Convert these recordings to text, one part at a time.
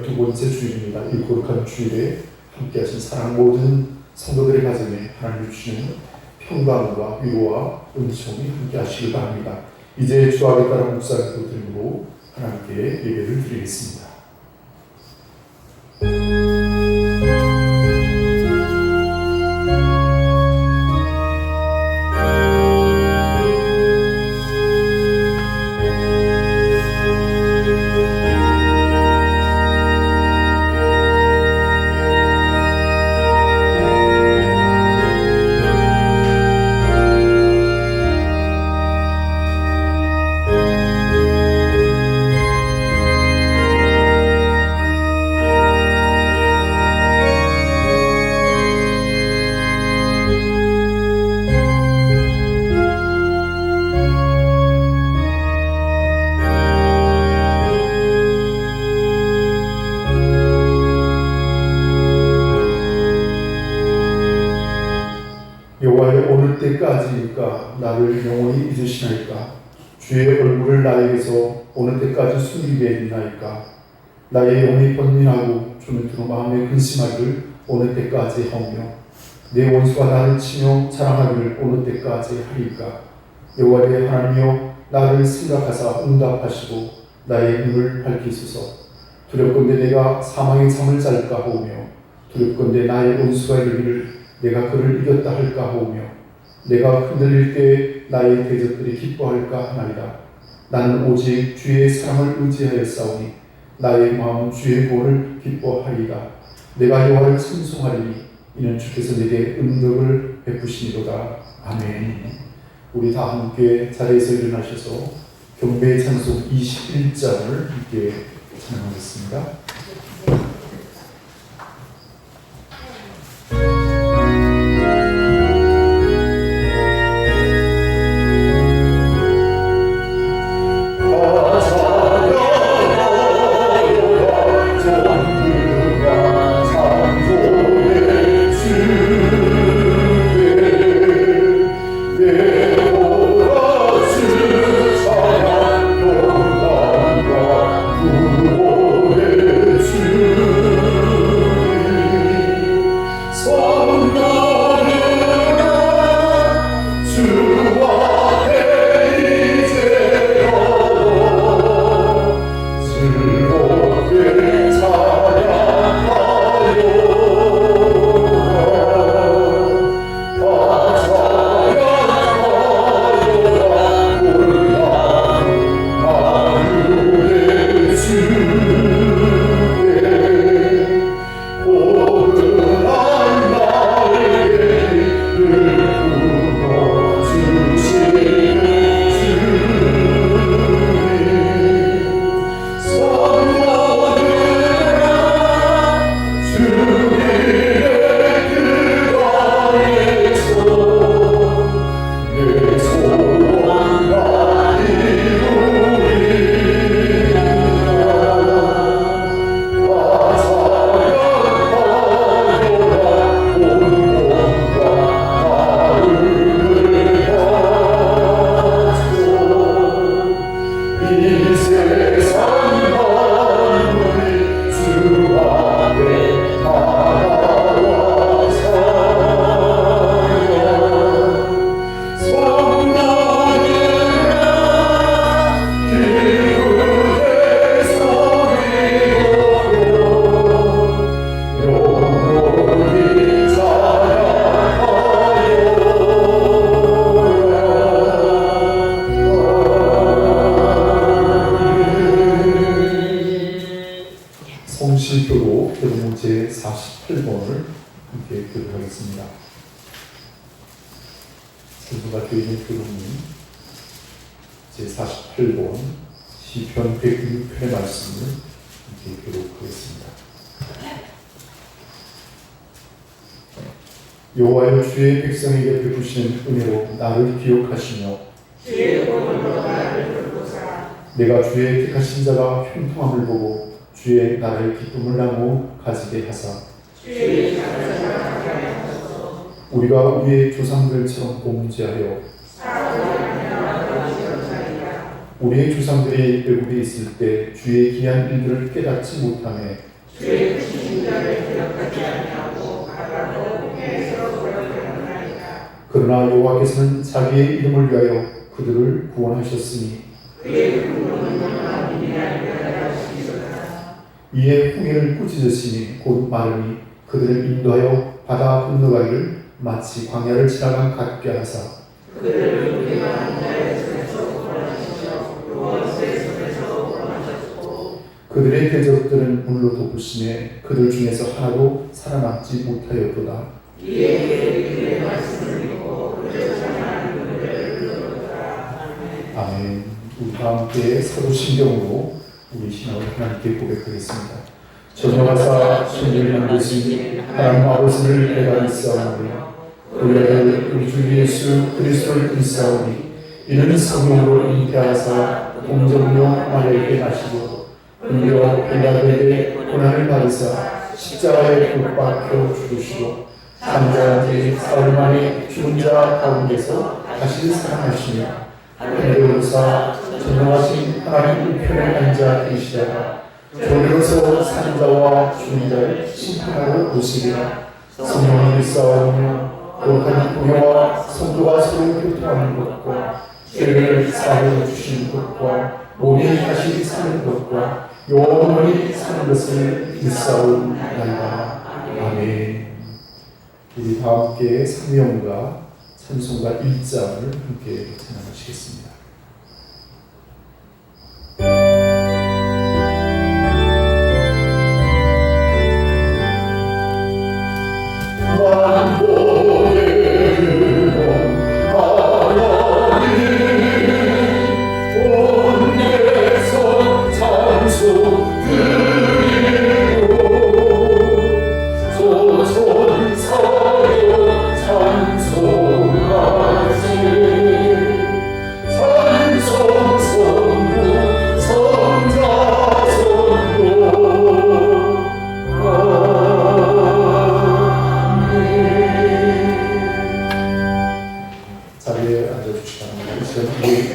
두 번째 주일입니다. 이 거룩한 주일에 함께하신 사랑 모든 성도들의 가정에 하나님 주시는 평강과 위로와 은총이 함께하시길 바랍니다. 이제 주하에 따라 묵상을 드리고 하나님께 예배를 드리겠습니다. 여호와여, 어느 때까지일까 나를 영원히 잊으시나이까? 주의 얼굴을 나에게서 어느 때까지 숨기게 했나이까? 나의 영이 번민하고 주는 두루 마음에 근심하기를 어느 때까지 하오며 내 원수가 나를 치며 자랑하기를 어느 때까지 하리까? 여호와의 하나님이여, 나를 생각하사 응답하시고 나의 눈을 밝히소서. 두렵건대 내가 사망의 잠을 잘까 하오며 두렵건대 나의 원수가 이르기를 내가 그를 이겼다 할까 하오며 내가 흔들릴 때 나의 대적들이 기뻐할까 하나이다. 나는 오직 주의 사랑을 의지하였사오니 나의 마음은 주의 구원을 기뻐하리이다. 내가 여호와를 찬송하리니 이는 주께서 내게 은덕을 베푸시니로다. 아멘. 우리 다 함께 자리에서 일어나셔서 경배의 찬송 21장을 함께 찬양하겠습니다. 성실교로 교동문 제48번을 함께 교독하겠습니다. 성도가 되어 있는 교동문 제48번 시편 106편의 말씀을 함께 교독하겠습니다. 여호와여, 주의 백성에게 베푸시는 은혜로 나를 기억하시며 주의 구원으로 나를 돌보사. 내가 주의 택하신 자가 형통함을 보고 주의 나라의 기쁨을 나누어 가지게 하사 주의 자녀가 되게 하소서. 우리가 우리의 조상들처럼 범죄하여 우리의 조상들이 외국에 있을 때 주의 기한 일들을 깨닫지 못하며 주의 크신 자를 기억하지 아니하고 바라고 회에서 고역하나이다. 그러나 여호와께서는 자기의 이름을 위하여 그들을 구원하셨으니 그의 구원은 영원한 미래를 하시리로다. 이에 후계를 꾸짖으시니 곧 마르니 그들을 인도하여 바다 건너가기를 마치 광야를 지나간 같게 하사 그들을 위한 자의 손에서 구원하시며 요원수의 손에서 구원하셨고 그들의 대적들은 물로 덮으시매 그들 중에서 하나도 살아남지 못하였도다. 이에 그의 말씀을 믿고 그를 찬양하는 그들을 부르노라. 아멘. 우리 다 함께 사도신경으로 우리 신앙을 하나님께 고백하겠습니다. 전능하사 천지를 만드신 하나님 아버지를 내가 믿사오며 우리를 우리 주 예수 그리스도를 믿사오니 이는 성령으로 잉태하사 동정녀 마리아에게 나시고 은혜와 빌라도에게 고난을 받으사 십자가에 못 박혀 죽으시고 3자 뒤 사흘 만에 죽은 자 가운데서 다시 살아나시며 하늘에서 전능하신 하나님 우편에 앉아 계시다가 저리로서 사는 자와 죽은 자를 심판하러 오시리라. 성령을 믿사오며 거룩한 공예와 성도가 서로 교통하는 것과 죄를 사하여 주시는 것과 몸이 다시 사는 것과 영원히 사는 것을 믿사옵나이다. 아멘. 우리 다 함께 상명과 찬송가 1장을 함께 찬양하시겠습니다.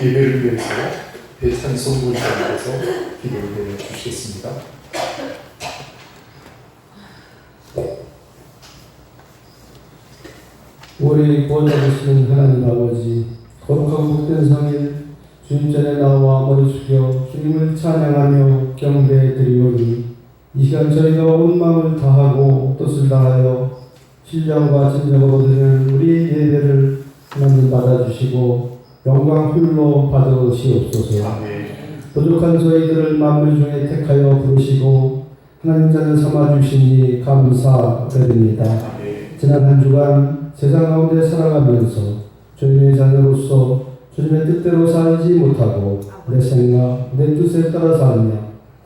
예배를 위해서 대찬송 분장에서 기도를 해주시겠습니다. 우리 구원자되시는 하나님 아버지, 거룩하고 복된 성일 주님 전에 나와 머리 숙여 주님을 찬양하며 경배드리오니 이 시간 저희가 온 마음을 다하고 뜻을 다하여 신령과 진정으로 드리는 우리 예배를 하나님 받아주시고 영광 홀로 받으시옵소서. 부족한 저희들을 만물 중에 택하여 부르시고 하나님 자녀 삼아주시니 감사드립니다. 지난 한 주간 세상 가운데 살아가면서 주님의 자녀로서 주님의 뜻대로 살지 못하고 내 생각, 내 뜻에 따라 살며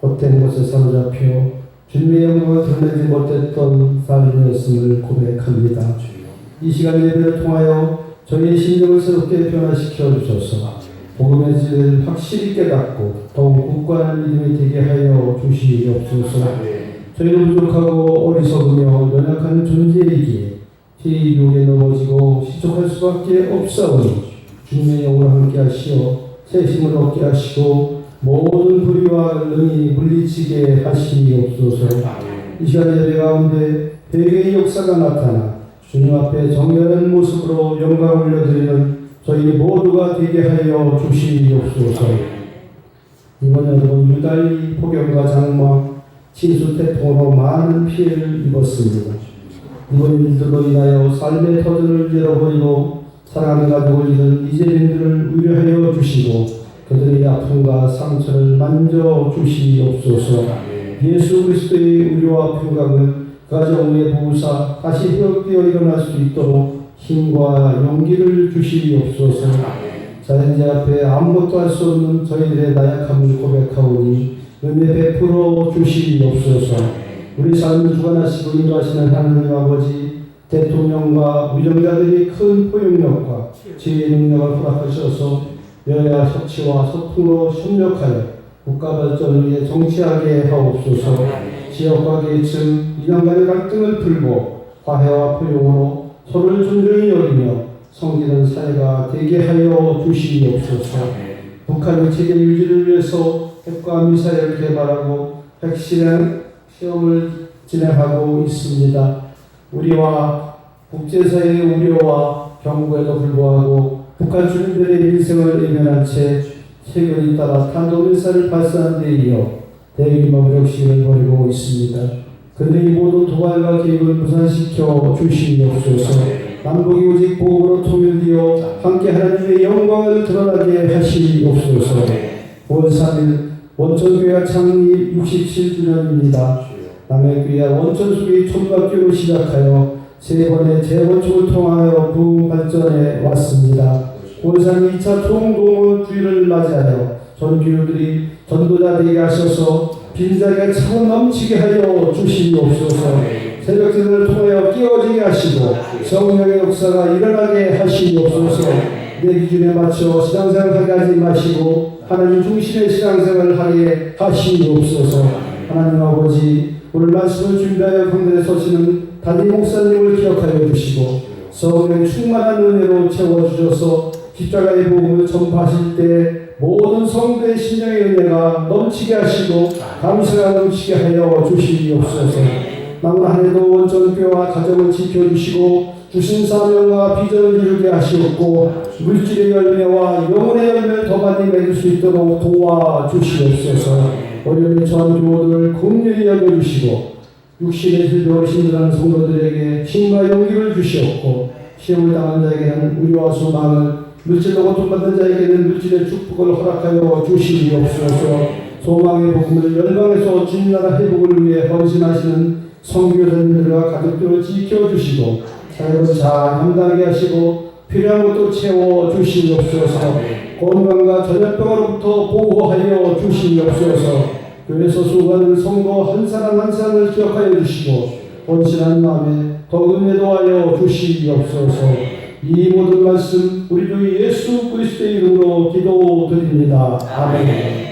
헛된 것에 사로잡혀 주님의 영광을 드러내지 못했던 삶이었음을 고백합니다. 이 시간 예배를 통하여 저희의 심령을 새롭게 변화시켜 주셔서 복음의 진리를 확실히 깨닫고 더욱 굳건한 믿음이 되게 하여 주시옵소서. 저희는 부족하고 어리석으며 연약한 존재이기에 피 유혹에 넘어지고 시족할 수밖에 없사오니 주님의 영으로 함께 하시어 새 힘을 얻게 하시고 모든 불의와 능이 물리치게 하시옵소서. 이 시간 예배 가운데 회개의 역사가 나타나 주님 앞에 정결한 모습으로 영광을 올려드리는 저희 모두가 되게 하여 주시옵소서. 이번 여러분 유달리 폭염과 장마, 진수 태풍으로 많은 피해를 입었습니다. 이번 일들로 인하여 삶의 터전을 잃어버리고 사랑하는 가족을 잃은 이재민들을 위로하여 주시고 그들의 아픔과 상처를 만져 주시옵소서. 예수 그리스도의 의료와 평강을 가정 위에 부으사 다시 회복되어 일어날 수 있도록 힘과 용기를 주시옵소서. 자연재 앞에 아무것도 할 수 없는 저희들의 나약함을 고백하오니 은혜 베풀어 주시옵소서. 우리 삶을 주관하시고 인도하시는 하나님 아버지, 대통령과 위정자들이 큰 포용력과 지혜의 능력을 허락하셔서 여야 협치와 소통으로 협력하여 국가 발전을 위해 정치하게 하옵소서. 지역과 계층, 이념 간의 갈등을 풀고 화해와 포용으로 서로를 존중히 여기며 섬기는 사회가 되게 하여 주시옵소서. 북한의 체계 유지를 위해서 핵과 미사일을 개발하고 핵실험 시험을 진행하고 있습니다. 우리와 국제사회의 우려와 경고에도 불구하고 북한 주민들의 민생을 외면한 채 최근에 따라 탄도미사일을 발사한 데 이어 대규모 무력시를 벌이고 있습니다. 그들이 모두 도발과 계획을 무산시켜 주시옵소서. 남북이 오직 복음으로 통일되어 함께 하나님의 영광을 드러나게 하시옵소서. 5월 3일 원천교회 창립 67주년입니다. 남해교회 원천수교의 총각교를 시작하여 세 번의 재건축을 통하여 부흥 발전해 왔습니다. 5월 3일 2차 총동원주의를 맞이하여 전교우들이 전도자 되게 하셔서 빈자리가 차고 넘치게 하여 주시옵소서. 새벽기도를 통하여 깨어지게 하시고 성령의 역사가 일어나게 하시옵소서. 내 기준에 맞춰 신앙생활하게 하지 마시고 하나님 중심의 신앙생활을 하게 하시옵소서. 하나님 아버지, 오늘 말씀을 준비하여 강단에 서시는 담임 목사님을 기억하여 주시고 성령의 충만한 은혜로 채워주셔서 십자가의 복음을 전파하실 때 모든 성도의 심령의 은혜가 넘치게 하시고 감사가 넘치게 하여 주시옵소서. 남은 한 해도 원천교회와 가정을 지켜주시고 주신 사명과 비전을 이루게 하시옵고 물질의 열매와 영혼의 열매를 더 많이 맺을 수 있도록 도와주시옵소서. 어려움에 처한 교우들을 긍휼히 여겨주시고 육신의 질병을 힘들어하는 성도들에게 힘과 용기를 주시옵고 시험을 당한 자에게는 위로와 소망을, 물질로 고통받는 자에게는 물질의 축복을 허락하여 주시옵소서. 소망의 복음을 열방에서 진나라 회복을 위해 헌신하시는 선교사님들과 가족들을 지켜주시고 사역을 잘 감당하게 하시고 필요한 것도 채워주시옵소서. 건강과 전염병으로부터 보호하여 주시옵소서. 교회에서 수고하는 성도 한 사람 한 사람을 기억하여 주시고 헌신한 마음에 더 은혜 도하여 주시옵소서. 이 모든 말씀 우리 주 예수 그리스도의 이름으로 기도드립니다. 아멘.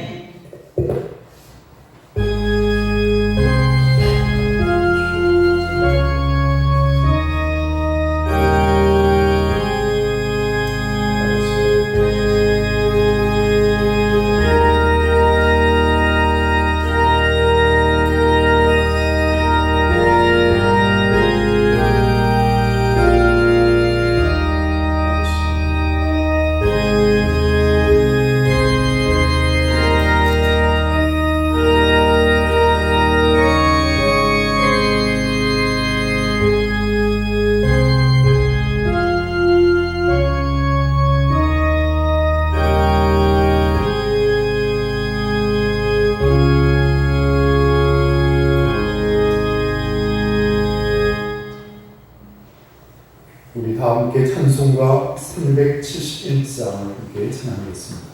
우리 다 함께 찬송가 371장을 함께 찬양하겠습니다.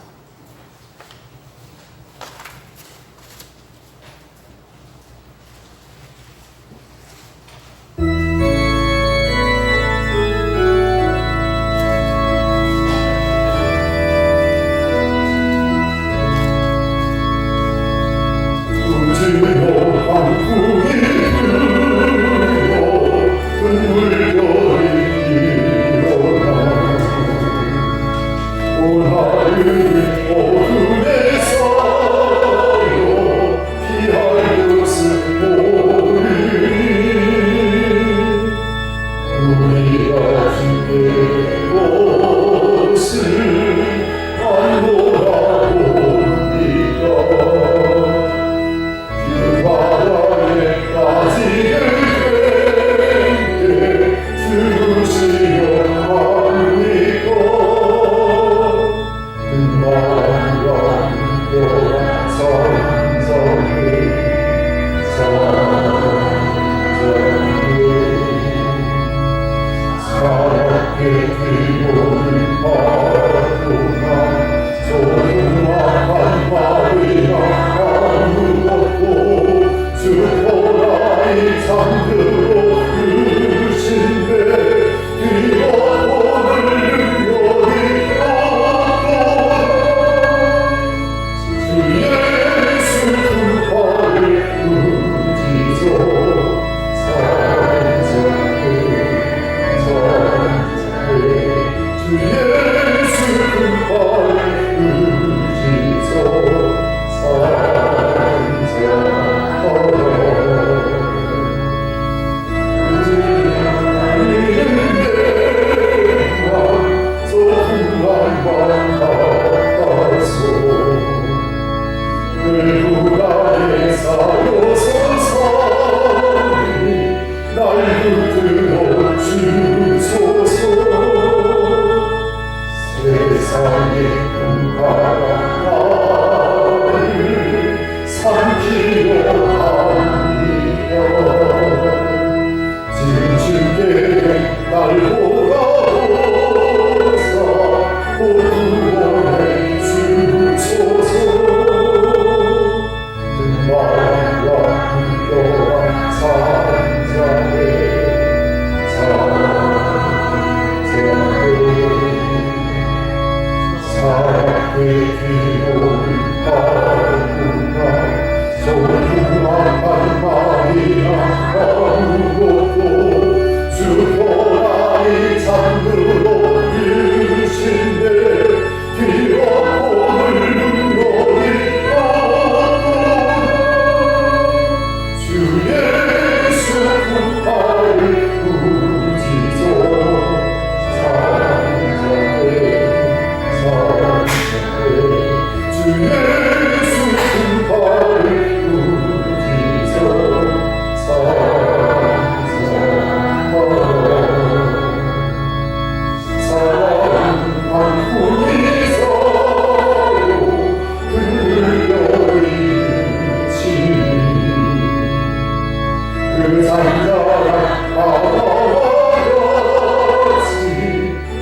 그 잔잔한 바다같이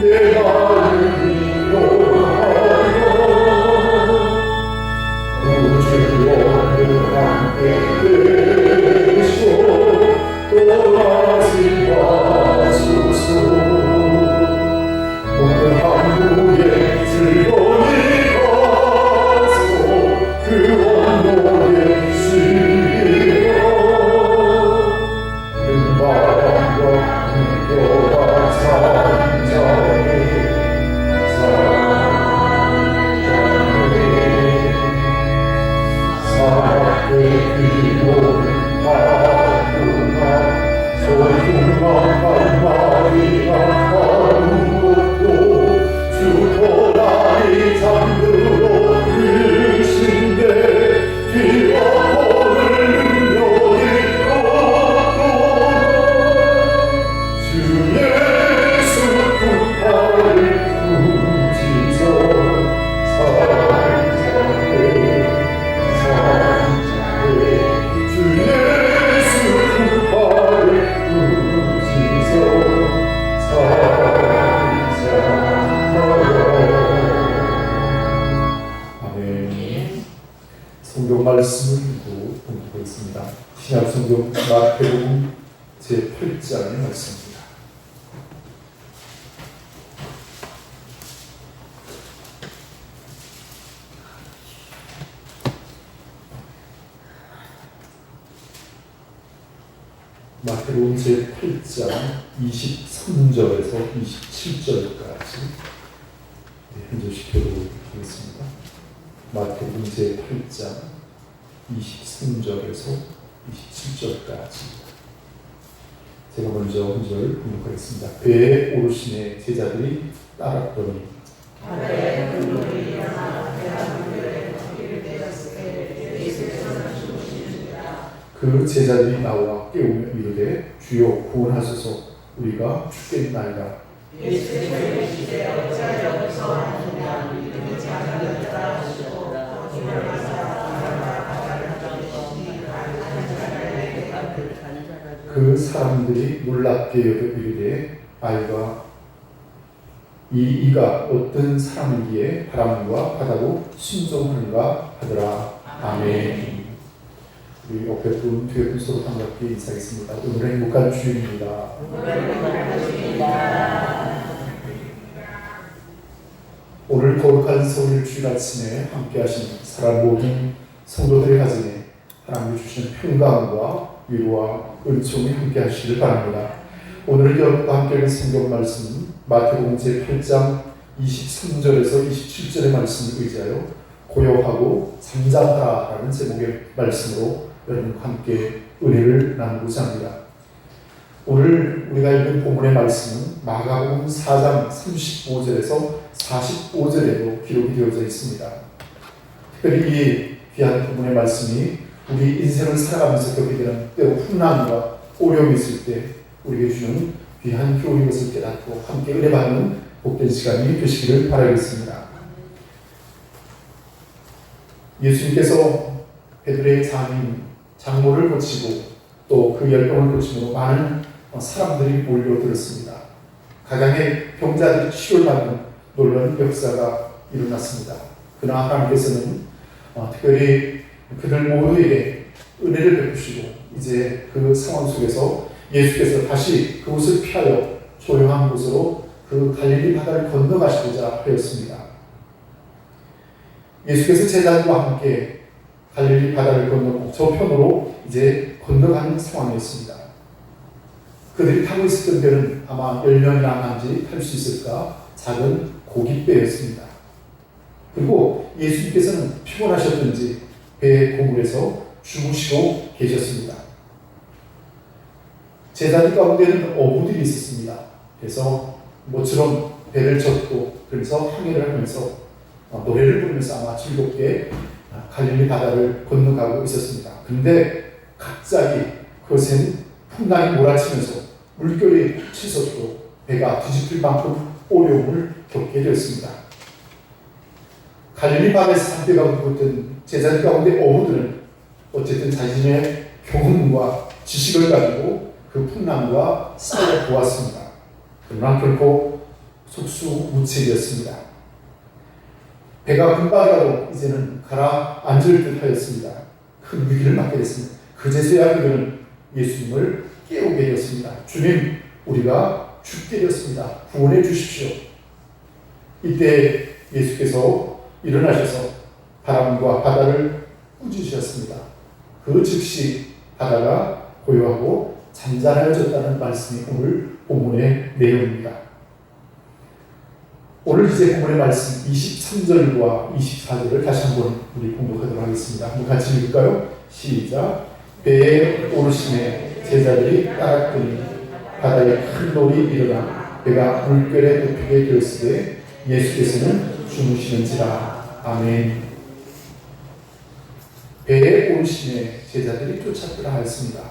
내 마음이 녹아요. 우주여 함께 되시오 떠나지 마소서. 모든 한국의 즐거움이 가서 그 원로의 시기로 바람과 함께가 잠잠해 사랑의 비오는 하루가 소중한 한마디가 하는 것도 주토라니 잠들어 계신데 비와 벌을 능력이 없도록 주 예수 군발을 부지서 주 예수 군발을 부지서 아멘. 성경 말씀을 읽고 공부하겠습니다. 신약 성경 마태복음 제8장의 말씀입니다. 마태복음 제8장 23절에서 27절까지 현조시켜보도록 하겠습니다. 마태복음 제8장 23절에서 27절까지 제가 먼저 한 절 공독하겠습니다. 배에 오르시네 제자들이 따랐더니 그 제자들이 나와 깨우며 이르되 주여 구원하소서 우리가 죽겠나이다. 그 사람들이 놀랍게 여겨 이르되 아이가 이가 어떤 사람이기에 바람과 바다도 순종하는가 하더라. 아멘. 우리 옆에 분 뒤에 분 서로 반갑게 인사하겠습니다. 오늘의 행복한 주일입니다. 오늘 거룩한 성일 주일 아침에 함께 하신 사랑 모든 성도들의 가정에 하나님이 주시는 평강과 위로와 은총이 함께 하시길 바랍니다. 오늘 여러분과 함께 하는 성경 말씀은 마태복음 제8장 23절에서 27절의 말씀을 의지하여 고요하고 잠잠하라라는 제목의 말씀으로 여러분과 함께 은혜를 나누고자 합니다. 오늘 우리가 읽은 본문의 말씀은 마가복음 4장 35절에서 45절에도 기록이 되어져 있습니다. 특별히 이 귀한 본문의 말씀이 우리 인생을 살아가면서 겪게 되는 때로 풍랑과 어려움이 있을 때 우리에게 주는 귀한 교훈인 것을 깨닫고 함께 은혜받는 복된 시간이 되시기를 바라겠습니다. 예수님께서 베드로의 장모를 고치고 또 그 열병을 고침으로 많은 사람들이 몰려들었습니다. 각양의 병자들이 치료를 받는 놀라운 역사가 일어났습니다. 그러나 하나님께서는 특별히 그들 모두에게 은혜를 베푸시고 이제 그 상황 속에서 예수께서 다시 그곳을 피하여 조용한 곳으로 그 갈릴리 바다를 건너가시고자 하였습니다. 예수께서 제자들과 함께 갈릴리 바다를 건너고 저편으로 이제 건너가는 상황이었습니다. 그들이 타고 있었던 배는 아마 10명이나 남짓 탈 수 있을까 작은 고깃배였습니다. 그리고 예수님께서는 피곤하셨던지 배 고물에서 주무시고 계셨습니다. 제자들 가운데는 어부들이 있었습니다. 그래서 모처럼 배를 젓고 그래서 항해를 하면서 노래를 부르면서 아마 즐겁게 갈릴리 바다를 건너가고 있었습니다. 그런데 갑자기 그것은 풍랑이 몰아치면서 물결이 치솟고 배가 뒤집힐 만큼 어려움을 겪게 되었습니다. 갈릴리 바다에서 담배가 붙었던 제자들 가운데 어부들은 어쨌든 자신의 경험과 지식을 가지고 그 풍랑과 싸워 보았습니다. 그러나 결코 속수무책이었습니다. 배가 금방 가도 이제는 가라앉을 듯 하였습니다. 큰 위기를 맞게 됐습니다. 그제서야 그들은 예수님을 깨우게 되었습니다. 주님, 우리가 죽게 되었습니다. 구원해 주십시오. 이때 예수께서 일어나셔서 바람과 바다를 꾸짖으셨습니다. 그 즉시 바다가 고요하고 잔잔해졌다는 말씀이 오늘 본문의 내용입니다. 오늘 이제 본문의 말씀 23절과 24절을 다시 한번 우리 공독하도록 하겠습니다. 한번 같이 읽을까요? 시작. 배에 오르심에 제자들이 따랐더니 바다에 큰 놀이 일어나 배가 물결에 덮이게 되었으되 예수께서는 주무시는지라. 아멘. 배에 오르심에 제자들이 쫓았더라 하였습니다.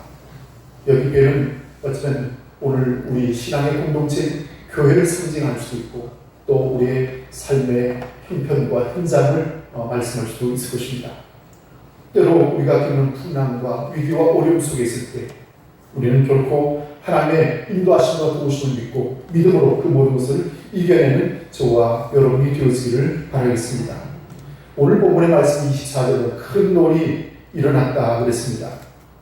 여기 배는 어쩌면 오늘 우리 신앙의 공동체 교회를 상징할 수도 있고 또 우리의 삶의 형편과 현장을 말씀할 수도 있을 것입니다. 때로 우리가 겪는 풍랑과 위기와 어려움 속에 있을 때 우리는 결코 하나님의 인도하심과 도우심을 믿고 믿음으로 그 모든 것을 이겨내는 저와 여러분이 되어지기를 바라겠습니다. 오늘 본문의 말씀 24절은 큰 놀이 일어났다 그랬습니다.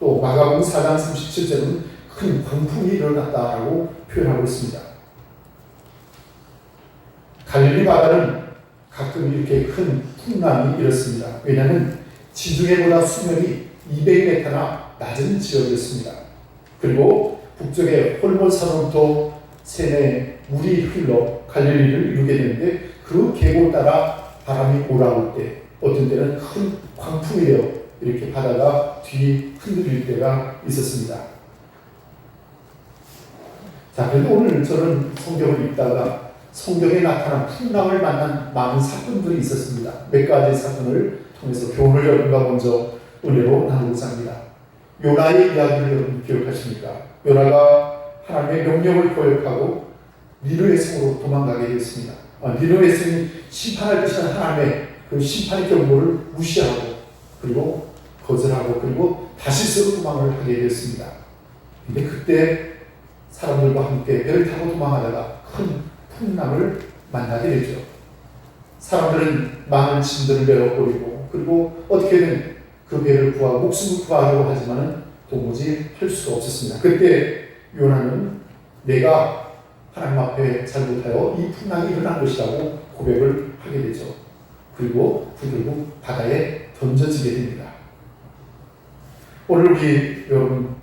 또 마가복음 4장 37절은 큰 광풍이 일어났다라고 표현하고 있습니다. 갈릴리 바다는 가끔 이렇게 큰 풍랑이 일었습니다. 왜냐하면 지중해보다 수면이 200m나 낮은 지역이었습니다. 그리고 북쪽의 홀몬산으로부터 샘에 물이 흘러 갈릴리를 이루게 되는데 그 계곡 따라 바람이 몰아올 때 어떤 때는 큰 광풍이 되어 이렇게 바다가 뒤 흔들릴 때가 있었습니다. 자, 그런데 오늘 저는 성경을 읽다가 성경에 나타난 풍랑을 만난 많은 사건들이 있었습니다. 몇 가지 사건을 통해서 교훈을 여러분과 먼저 은혜로 나누고자 합니다. 요나의 이야기를 여러분 기억하십니까? 요나가 하나님의 명령을 거역하고 니느웨 성으로 도망가게 되었습니다. 니느웨 성이 심판할 것이라는 하나님의 그 심판의 경고를 무시하고 그리고 거절하고 그리고 다시스로 도망을 하게 되었습니다. 근데 그때 사람들과 함께 배를 타고 도망하다가 큰 풍랑을 만나게 되죠. 사람들은 많은 짐들을 내어버리고 그리고 어떻게든 그 배를 구하고 목숨을 구하려고 하지만 도무지 할 수가 없었습니다. 그때 요나는 내가 하나님 앞에 잘못하여 이 풍랑이 일어난 것이라고 고백을 하게 되죠. 그리고 결국 바다에 던져지게 됩니다. 오늘 우리 여러분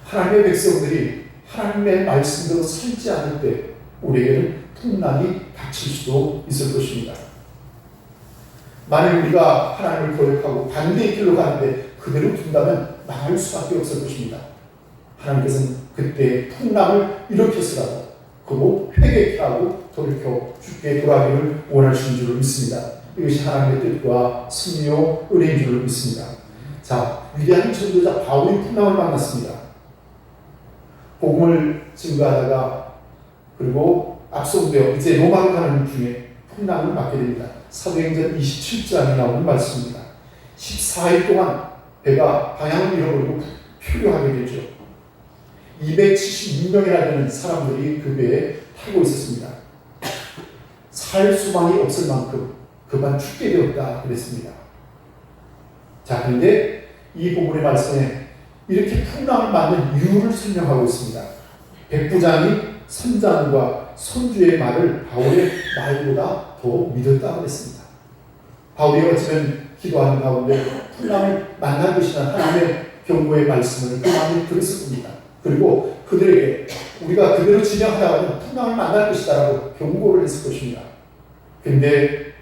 하나님의 백성들이 하나님의 말씀대로 살지 않을 때 우리에게는 풍랑이 닥칠 수도 있을 것입니다. 만약 우리가 하나님을 거역하고 반대의 길로 가는데 그대로 둔다면 망할 수밖에 없을 것입니다. 하나님께서는 그때 풍랑을 일으켰으라도 그로 회개케 하고 돌이켜 주께 돌아가기를 원하시는 줄을 믿습니다. 이것이 하나님의 뜻과 승리요 은혜인 줄을 믿습니다. 자, 위대한 전도자 바울이 풍랑을 만났습니다. 복음을 증거하다가 그리고 앞서되어 이제 로마로 가는 중에 풍랑을 맞게 됩니다. 사도행전 27장에 나오는 말씀입니다. 14일 동안 배가 방향을 잃어버리고 표류하게 되죠. 276명이나 되는 사람들이 그 배에 타고 있었습니다. 살 수만이 없을 만큼 그만 죽게 되었다 그랬습니다. 자, 그런데 이 본문의 말씀에 이렇게 풍랑을 맞는 이유를 설명하고 있습니다. 백부장이 선장과 선주의 말을 바울의 말보다 더 믿었다고 그랬습니다. 바울이 어쩌면 기도하는 가운데 풍랑을 만날 것이라는 하나님의 경고의 말씀을 많이 들었을 겁니다. 그리고 그들에게 우리가 그대로 진행하다가는 풍랑을 만날 것이다라고 경고를 했을 것입니다. 그런데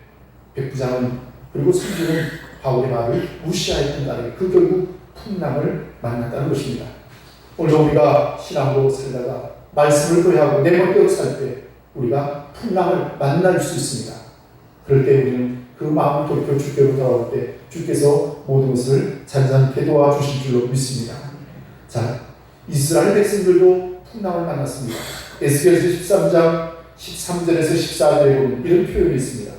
백부장은 그리고 선주는 바울의 말을 무시하였던 날에 그 결국 풍랑을 만났다는 것입니다. 오늘 우리가 신앙으로 살다가 말씀을 거역하고 내 멋대로 살 때 우리가 풍랑을 만날 수 있습니다. 그럴 때 우리는 그 마음을 돌이켜 주께로 돌아올 때 주께서 모든 것을 잔잔케 도와주실 줄로 믿습니다. 자, 이스라엘 백성들도 풍랑을 만났습니다. 에스겔서 13장 13절에서 14절에 보면 이런 표현이 있습니다.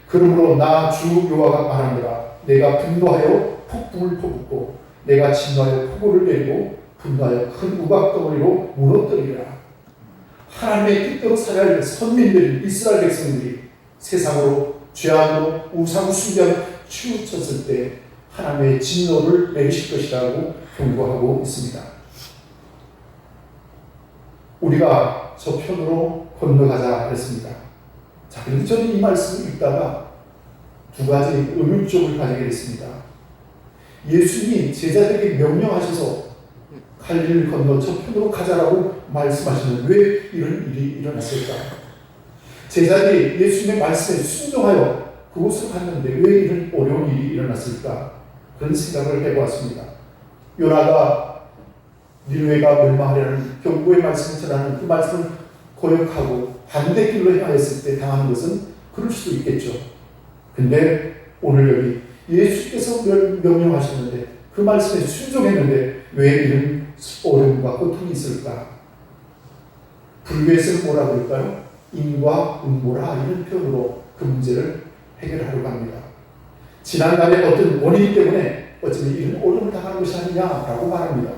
그러므로 나 주 여호와가 말하노라. 내가 분노하여 폭풍을 퍼붓고 내가 진노하여 폭우를 내리고 분노하여 큰 우박덩어리로 무너뜨리라. 하나님의 뜻대로 살아야 할 선민들, 이스라엘 백성들이 세상으로 죄악으로 우상 숭배하며 치우쳤을 때 하나님의 진노를 내리실 것이라고 경고하고 있습니다. 우리가 저 편으로 건너가자 그랬습니다. 자, 그런데 저는 이 말씀을 읽다가 두 가지 의문점을 가지게 됐습니다. 예수님이 제자들에게 명령하셔서 갈릴리를 건너 저 편으로 가자라고 말씀하시는 왜 이런 일이 일어났을까? 제자들이 예수님의 말씀에 순종하여 그곳으로 갔는데 왜 이런 어려운 일이 일어났을까? 그런 생각을 해보았습니다. 요나가 니느웨가 멸망하려는 경고의 말씀을 전하는 그 말씀을 거역하고 반대길로 향하였을 때 당하는 것은 그럴 수도 있겠죠. 근데 오늘 여기 예수께서 명령하셨는데 그 말씀에 순종했는데 왜 이런 어려움과 고통이 있을까? 불교에서는 뭐라 그럴까요? 인과 응보라 이런 표현으로 그 문제를 해결하려고 합니다. 지난날의 어떤 원인 때문에 어쩌면 이런 어려움을 당하는 것이 아니냐라고 말합니다.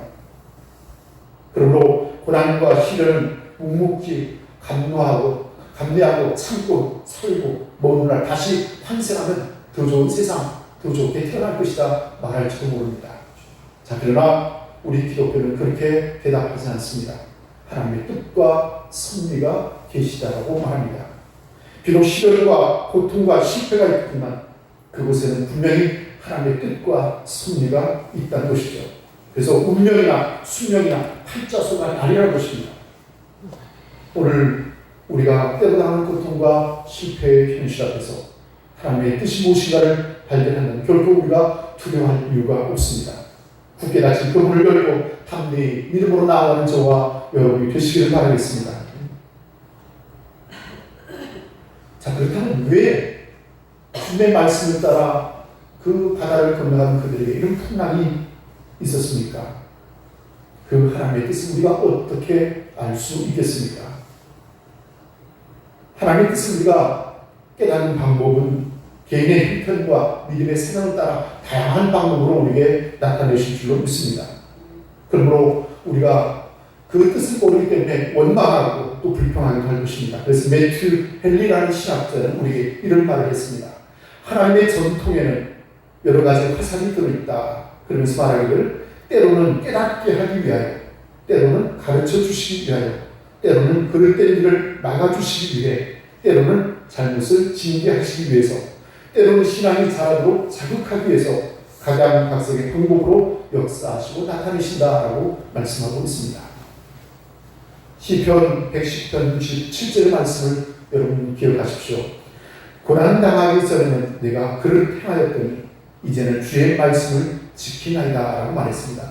그러므로 고난과 시련은 묵묵히 감내하고 참고 살고 먼 훗날 다시 환생하면 더 좋은 세상, 더 좋게 태어날 것이다 말할지도 모릅니다. 자, 그러나 우리 기독교는 그렇게 대답하지 않습니다. 하나님의 뜻과 섭리가 계시다라고 말합니다. 비록 시련과 고통과 실패가 있지만 그곳에는 분명히 하나님의 뜻과 섭리가 있다는 것이죠. 그래서 운명이나 숙명이나 팔자소가 아니라는 것입니다. 오늘 우리가 때로 당하는 고통과 실패의 현실 앞에서 하나님의 뜻이 무엇인가를 발견한다면 결코 우리가 두려워할 이유가 없습니다. 굳게 닫힌 그 문을 열고 담대히 믿음으로 나아가는 저와 여러분이 되시기를 바라겠습니다. 자, 그렇다면 왜 주님의 말씀을 따라 그 바다를 건너가는 그들에게 이런 풍랑이 있었습니까? 그 하나님의 뜻을 우리가 어떻게 알 수 있겠습니까? 하나님의 뜻을 우리가 깨닫는 방법은 개인의 형편과 믿음의 생각을 따라 다양한 방법으로 우리에게 나타내실 줄로 믿습니다. 그러므로 우리가 그 뜻을 모르기 때문에 원망하고 또 불평하기도 할 것입니다. 그래서 매튜 헨리라는 신학자는 우리에게 이런 말을 했습니다. 하나님의 전통에는 여러 가지 화살이 들어있다. 그러면서 말하기를 때로는 깨닫게 하기 위하여, 때로는 가르쳐 주시기 위하여, 때로는 그럴 때 일을 막아주시기 위해, 때로는 잘못을 징계하시기 위해서, 때로는 신앙이 자라도록 자극하기 위해서 각양각색의 방법으로 역사하시고 나타내신다라고 말씀하고 있습니다. 시편 110편 67절의 말씀을 여러분 기억하십시오. 고난당하기 전에는 내가 그를 행하였더니 이제는 주의 말씀을 지키나이다 라고 말했습니다.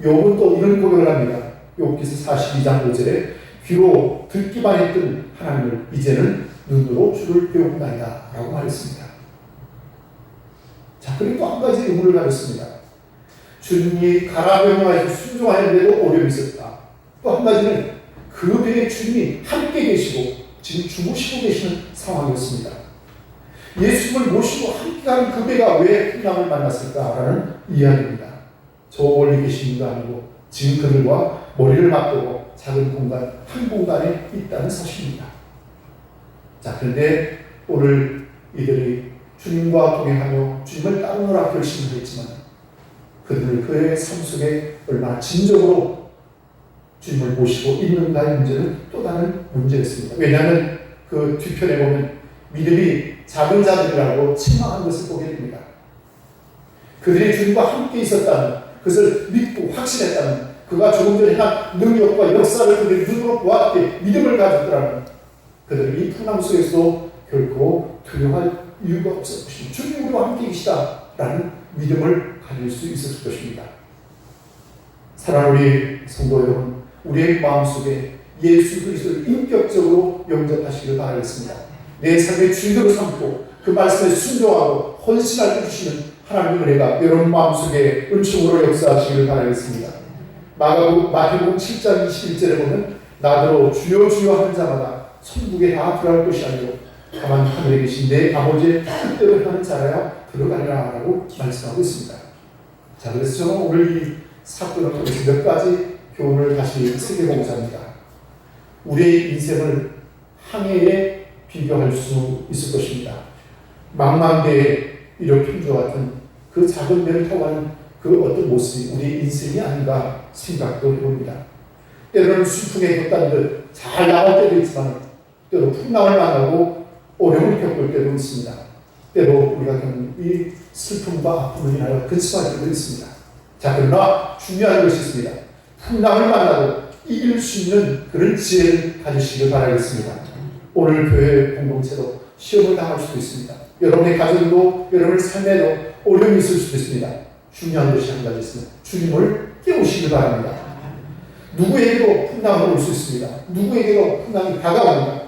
욥은 또 이런 고백을 합니다. 욥기서 42장 5절에 귀로 듣기만 했던 하나님을 이제는 눈으로 주를 배우나이다 라고 말했습니다. 자, 그리고 또 한 가지 의문을 가졌습니다. 주님이 가라 명령하셔서 순종하는데도 어려움이 있었다. 또 한 가지는 그 배에 주님이 함께 계시고 지금 주무시고 계시는 상황이었습니다. 예수님을 모시고 함께 가는 그 배가 왜 풍랑을 만났을까라는 이야기입니다. 저 멀리 계신 분도 아니고 지금 그들과 머리를 맞대고 작은 공간, 한 공간에 있다는 사실입니다. 자, 그런데 오늘 이들이 주님과 동행하며 주님을 따르느라 결심을 했지만 그들은 그의 삶 속에 얼마나 진정으로 주님을 모시고 있는가의 문제는 또 다른 문제였습니다. 왜냐하면 그 뒤편에 보면 믿음이 작은 자들이라고 책망한 것을 보게 됩니다. 그들이 주님과 함께 있었다는 그것을 믿고 확신했다는 그가 조금 전에 한 능력과 역사를 그들이 눈으로 보았기에 믿음을 가졌더라면 그들은 이 풍랑 속에서도 결코 두려워할 이유가 없을 것입니다. 주님 우리와 함께 계시다라는 믿음을 가질 수 있었을 것입니다. 사랑하는 우리 성도 여러분, 우리의 마음속에 예수 그리스도를 인격적으로 영접하시기를 바라겠습니다. 내 삶의 주인으로 삼고 그 말씀에 순종하고 헌신할 때 주시는 하나님의 은혜가 여러분 마음속에 은총으로 역사하시기를 바라겠습니다. 마태복음 7장 21절에 보면 나더러 주여 주여 하는 자마다 천국에 다 들어갈 것이 아니고 다만 하늘에 계신 내 아버지의 뜻대로 하는 자라야 들어가리라 라고 말씀하고 있습니다. 자, 그래서 저는 오늘 이 사건을 통해서 몇 가지 말씀을 다시 새겨보고자 합니다. 우리의 인생을 항해에 비교할 수 있을 것입니다. 망망대해 이런 편지와 같은 그 작은 배를 타고 가는 그 어떤 모습이 우리의 인생이 아닌가 생각도 해봅니다. 때로는 순풍에 걷다는 듯 잘 나갈 때도 있지만 때로 풍랑을 만나고 어려움을 겪을 때도 있습니다. 때로 우리가 겪는 이 슬픔과 아픔을 인하여 근심할 때도 있습니다. 자, 그러나 중요한 것이 있습니다. 풍랑을 만나고 이길 수 있는 그런 지혜를 가지시길 바라겠습니다. 오늘 교회 공동체도 시험을 당할 수도 있습니다. 여러분의 가정도 여러분의 삶에도 어려움이 있을 수도 있습니다. 중요한 것이 한 가지 있습니다. 주님을 깨우시길 바랍니다. 누구에게도 풍랑이 올 수 있습니다. 누구에게도 풍랑이 다가옵니다.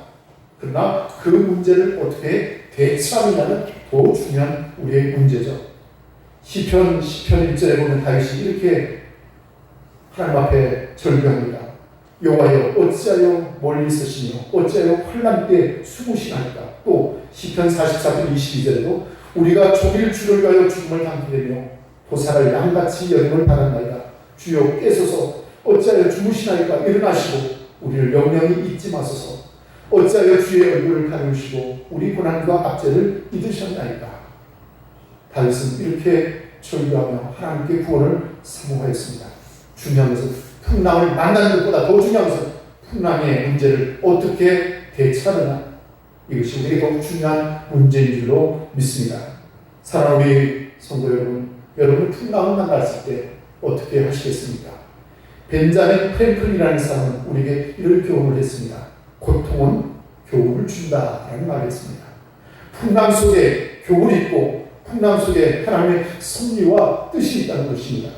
그러나 그 문제를 어떻게 대처하느냐는 더 중요한 우리의 문제죠. 시편 1절에 보면 다윗이 이렇게 하나님 앞에 절규합니다. 여호와여 어찌하여 멀리 있으시며 어찌하여 환난 때 숨으시나이까. 또 시편 44편 22절에도 우리가 종일 주를 위하여 죽음을 당케 되며 도사를 양같이 여름을 받았나이다. 주여 깨소서 어찌하여 주무시나이까. 일어나시고 우리를 영영히 잊지 마소서. 어찌하여 주의 얼굴을 가리우시고 우리 고난과 압제를 잊으셨나이까. 다윗은 이렇게 절규하며 하나님께 구원을 사모하였습니다. 중요한 것은 풍랑을 만나는 것보다 더 중요한 것은 풍랑의 문제를 어떻게 대처하느냐, 이것이 우리에게 더욱 중요한 문제인 줄로 믿습니다. 사랑하는 우리 성도 여러분, 여러분 풍랑을 만났을 때 어떻게 하시겠습니까? 벤자민 프랭클이라는 사람은 우리에게 이런 교훈을 했습니다. 고통은 교훈을 준다라는 말을 했습니다. 풍랑 속에 교훈이 있고 풍랑 속에 하나님의 섭리와 뜻이 있다는 것입니다.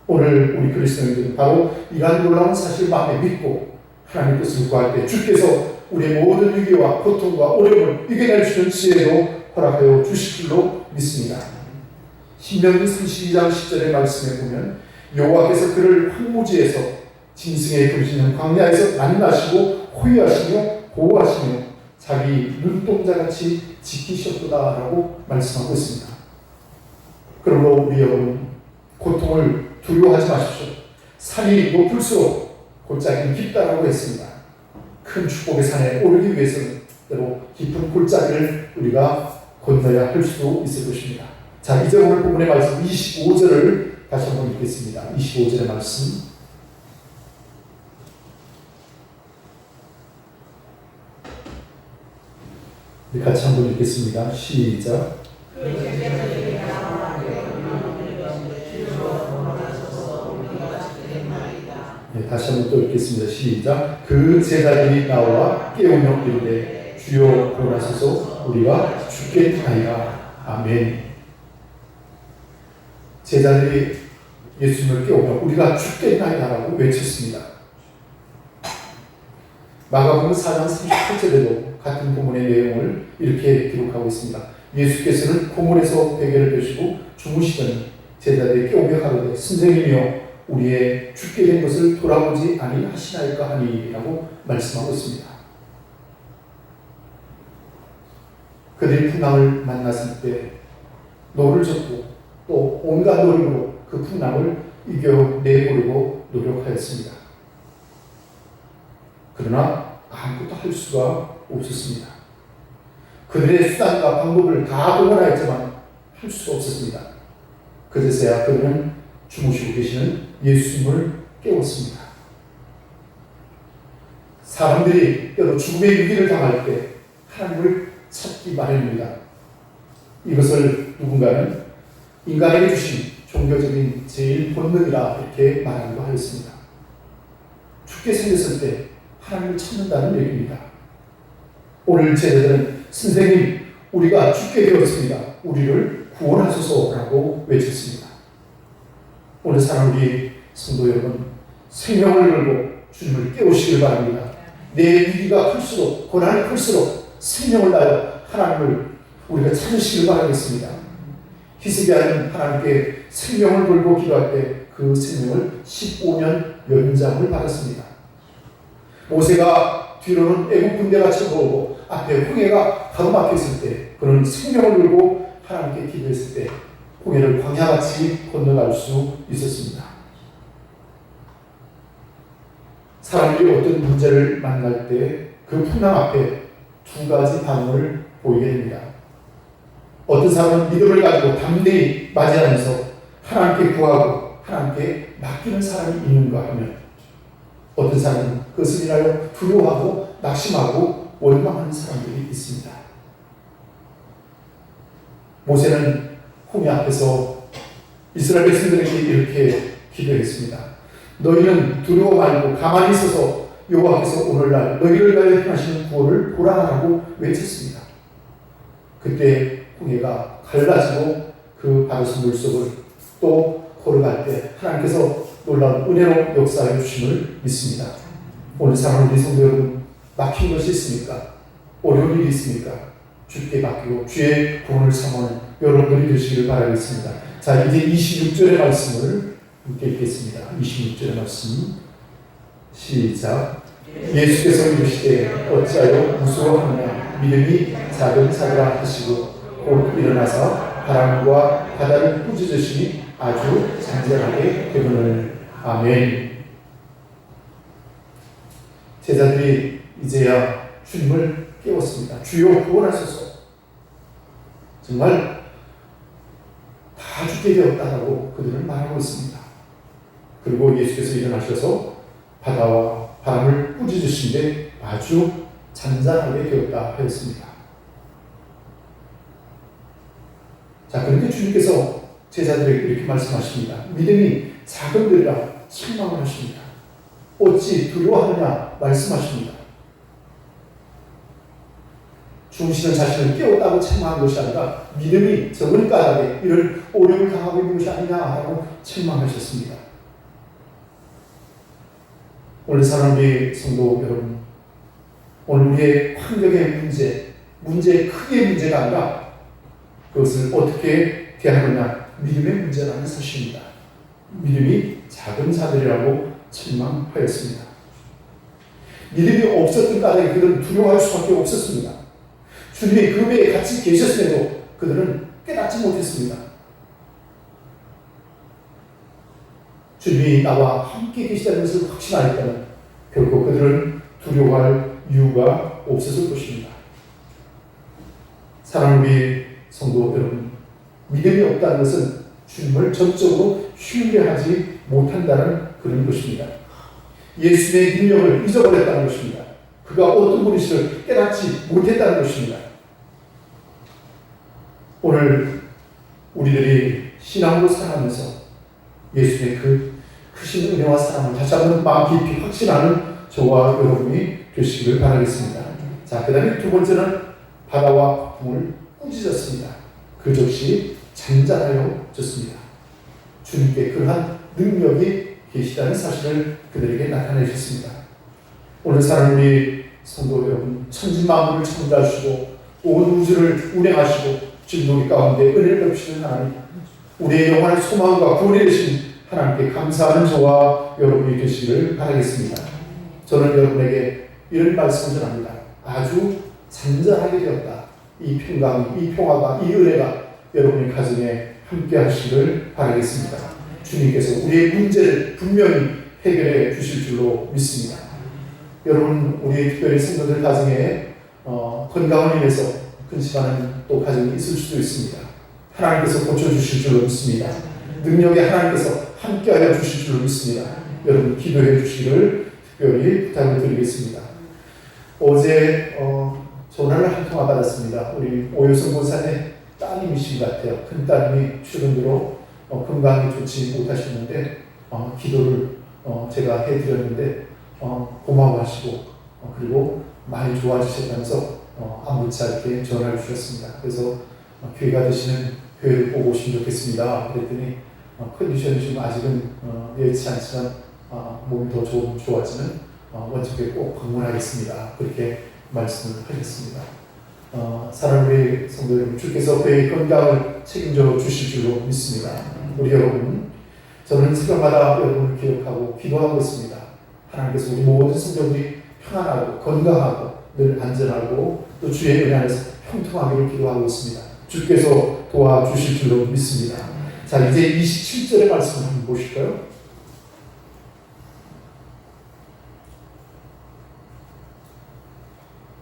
오늘 우리 그리스도인들은 바로 이러한 놀라운 사실을 마음에 믿고 하나님 뜻을 구할 때 주께서 우리의 모든 위기와 고통과 어려움을 이겨낼 수 있는 지혜도 허락하여 주실 줄로 믿습니다. 신명기 32장 10절의 말씀에 보면 여호와께서 그를 황무지에서 짐승의 그르시는 광야에서 만나시고 호위하시며 보호하시며 자기 눈동자같이 지키셨도다라고 말씀하고 있습니다. 그러므로 우리 여러분 고통을 두려워하지 마십시오. 산이 높을수록 골짜기는 깊다라고 했습니다. 큰 축복의 산에 오르기 위해서는 때로 깊은 골짜기를 우리가 건너야 할 수도 있을 것입니다. 자, 이제 오늘 본문의 말씀 25절을 다시 한번 읽겠습니다. 25절의 말씀. 같이 한번 읽겠습니다. 시작. 네, 다시 한번 또 읽겠습니다. 시작. 그 제자들이 나와 깨우며 이르되 주여 구원하소서 우리가 죽겠나이다. 아멘. 제자들이 예수님을 깨우며 우리가 죽겠나이다라고 외쳤습니다. 마가복음 4장 38절에도 같은 본문의 내용을 이렇게 기록하고 있습니다. 예수께서는 고문에서 베개를 펴시고 주무시더니 제자들이 깨우며 가로되 선생님이여 우리의 죽게 된 것을 돌아보지 아니하시나이까 하니라고 말씀하고 있습니다. 그들이 풍랑을 만났을 때 노를 젓고 또 온갖 노력으로 그 풍랑을 이겨내보려고 노력하였습니다. 그러나 아무것도 할 수가 없었습니다. 그들의 수단과 방법을 다 동원하였지만 할 수가 없었습니다. 그제서야 그들은 주무시고 계시는 예수님을 깨웠습니다. 사람들이 때로 죽음의 위기를 당할 때 하나님을 찾기 마련입니다. 이것을 누군가는 인간에게 주신 종교적인 제일 본능이라 이렇게 말하기도 하였습니다. 죽게 생겼을 때 하나님을 찾는다는 얘기입니다. 오늘 제자들은 선생님 우리가 죽게 되었습니다. 우리를 구원하소서라고 외쳤습니다. 오늘 사랑하는 우리 성도 여러분, 생명을 걸고 주님을 깨우시길 바랍니다. 내 위기가 클수록 고난이 클수록 생명을 다하여 하나님을 우리가 찾으시길 바라겠습니다. 히스기야는 하나님께 생명을 걸고 기도할 때 그 생명을 15년 연장을 받았습니다. 모세가 뒤로는 애국 군대가 쳐들어오고 앞에 홍해가 가로막혔을 때 그는 생명을 걸고 하나님께 기도했을 때 홍해를 광야같이 건너갈 수 있었습니다. 사람들이 어떤 문제를 만날 때 그 풍랑 앞에 두 가지 반응을 보이게 됩니다. 어떤 사람은 믿음을 가지고 담대히 맞이하면서 하나님께 구하고 하나님께 맡기는 사람이 있는가 하면, 어떤 사람은 그것을 인하여 두려워하고 낙심하고 원망하는 사람들이 있습니다. 모세는 홍해 앞에서 이스라엘 백성들에게 이렇게 기도했습니다. 너희는 두려워 말고 가만히 있어서 여호와께서 오늘날 너희를 위하여 행하시는 구원을 보라라고 외쳤습니다. 그때 홍해가 갈라지고 그 바로스 물속을 또 걸어갈 때 하나님께서 놀라운 은혜로 역사해 주심을 믿습니다. 오늘 사랑하는 우리 성도 여러분, 막힌 것이 있습니까? 어려운 일이 있습니까? 주께 맡기고 주의 구원을 사모하는 여러분들이 되시기를 바라겠습니다. 자, 이제 26절의 말씀을 함께 읽겠습니다. 26절의 말씀 시작. 예수께서 이르시되 어찌하여 무서워하느냐, 믿음이 작은 자들아 하시고 곧 일어나서 바람과 바다를 꾸짖으시니 아주 잔잔하게 되거늘. 아멘. 제자들이 이제야 주님을 깨웠습니다. 주여 구원하소서. 정말 다 죽게 되었다라고 그들은 말하고 있습니다. 그리고 예수께서 일어나셔서 바다와 바람을 꾸짖으신데 아주 잔잔하게 되었다 하였습니다. 자, 그런데 주님께서 제자들에게 이렇게 말씀하십니다. 믿음이 작은들이라 책망을 하십니다. 어찌 두려워하느냐 말씀하십니다. 죽으시는 자신을 깨웠다고 책망한 것이 아니라 믿음이 적은 까닭에 이런 어려움을 당하고 있는 것이 아니냐라고 책망하셨습니다. 오늘 사랑하는 성도 여러분, 오늘 우리의 환경의 문제의 크기의 문제가 아니라 그것을 어떻게 대하느냐, 믿음의 문제라는 사실입니다. 믿음이 작은 자들이라고 책망하였습니다. 믿음이 없었던 까닭에 그들은 두려워할 수밖에 없었습니다. 주님이 그 배에 같이 계셨음에도 그들은 깨닫지 못했습니다. 주님이 나와 함께 계시다는 것을 확신하였다면 결코 그들은 두려워할 이유가 없었을 것입니다. 사랑하는 우리 성도 여러분, 믿음이 없다는 것은 주님을 전적으로 신뢰하지 못한다는 그런 것입니다. 예수의 능력을 잊어버렸다는 것입니다. 그가 어떤 분이시를 깨닫지 못했다는 것입니다. 오늘 우리들이 신앙으로 살아가면서 예수의 그 크신 은혜와 사랑을 다시 한번 마음 깊이 확신하는 저와 여러분이 되시기를 바라겠습니다. 자, 그 다음에 두 번째는 바다와 풍을 꾸짖었습니다. 그 즉시 잔잔하여졌습니다. 주님께 그러한 능력이 계시다는 사실을 그들에게 나타내셨습니다. 오늘 사랑하는 우리 성도 여러분, 천지만물을 창조하시고 온 우주를 운행하시고 지금 우리 가운데 은혜를 베푸시는 하나님, 우리의 영원한 소망과 구원이 되신 하나님께 감사하는 저와 여러분이 되시기를 바라겠습니다. 저는 여러분에게 이런 말씀을 전합니다. 아주 잔잔하게 되었다. 이 평강, 이 평화가, 이 은혜가 여러분의 가정에 함께 하시기를 바라겠습니다. 주님께서 우리의 문제를 분명히 해결해 주실 줄로 믿습니다. 여러분, 우리 특별히 성도들 가정에 건강을 위해서 근심하는 또 가정이 있을 수도 있습니다. 하나님께서 고쳐주실 줄로 믿습니다. 능력에 하나님께서 함께하여 주실 줄로 믿습니다. 여러분 기도해 주시기를 특별히 부탁을 드리겠습니다. 어제 전화를 한 통화 받았습니다. 우리 오효선 권사의 따님이신 것 같아요. 큰 따님이 최근 들어 건강이 좋지 못하시는데 기도를 제가 해드렸는데 고마워하시고 그리고 많이 좋아지셨다면서 안부차 이렇게 전화를 주셨습니다. 그래서 교회가 되시는 교회를 보고 오시면 좋겠습니다. 그랬더니 컨디션이 좀 아직은 여의치 않지만 몸이 더 좋아지면 원초에 꼭 방문하겠습니다. 그렇게 말씀을 하겠습니다. 사랑하는 우리 성도 여러분, 주께서 그의 건강을 책임져 주실 줄로 믿습니다. 우리 여러분, 저는 새벽마다 여러분을 기억하고 기도하고 있습니다. 하나님께서 우리 모든 성도들이 평안하고 건강하고 늘 안전하고 또 주의 은혜 안에서 형통하기를 기도하고 있습니다. 주께서 도와주실 줄로 믿습니다. 자, 이제 27절의 말씀을 한번 보실까요?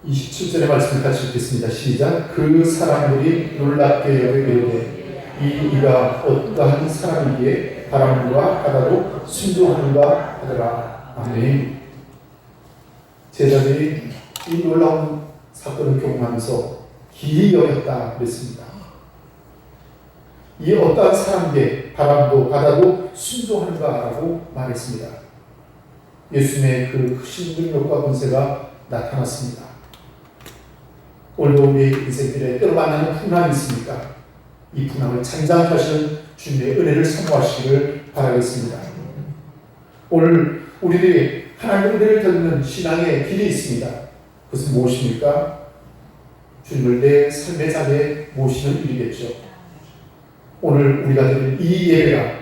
27절의 말씀을 같이 읽겠습니다. 시작. 그 사람들이 놀랍게 여기기를 이가 어떠한 사람이기에 바람과 바다도 순종하는가 하더라. 아멘. 제자들이 이 놀라운 사건을 경험하면서 기이 여겼다 그랬습니다. 이 어떠한 사람에게 바람도 바다도 순종하는가라고 말했습니다. 예수님의 그 크신 능력과 권세가 나타났습니다. 오늘도 우리 인생길에 때로 만나는 풍랑이 있습니까? 이 풍랑을 잔잔케 하시는 주님의 은혜를 사모하시기를 바라겠습니다. 오늘 우리들이 하나님의 은혜를 듣는 신앙의 길이 있습니다. 그것은 무엇입니까? 주님을 내 삶의 자리에 모시는 일이겠죠. 오늘 우리가 드린 이 예배가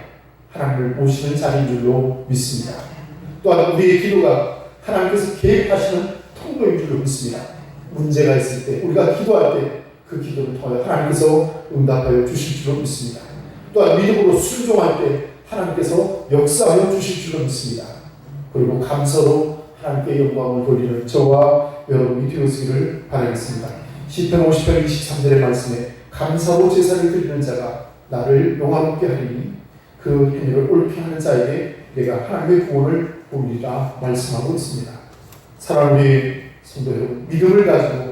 하나님을 모시는 자리인 줄로 믿습니다. 또한 우리의 기도가 하나님께서 계획하시는 통로인 줄로 믿습니다. 문제가 있을 때 우리가 기도할 때 그 기도를 통하여 하나님께서 응답하여 주실 줄로 믿습니다. 또한 믿음으로 순종할 때 하나님께서 역사하여 주실 줄로 믿습니다. 그리고 감사로 하나님께 영광을 돌리는 저와 여러분이 되어지기를 바라겠습니다. 시편 50편 23절의 말씀에 감사로 제사를 드리는 자가 나를 영화롭게 하리니 그 행위를 옳게 하는 자에게 내가 하나님의 구원을 보리라 말씀하고 있습니다. 사랑하는 성도 여러분, 믿음을 가지고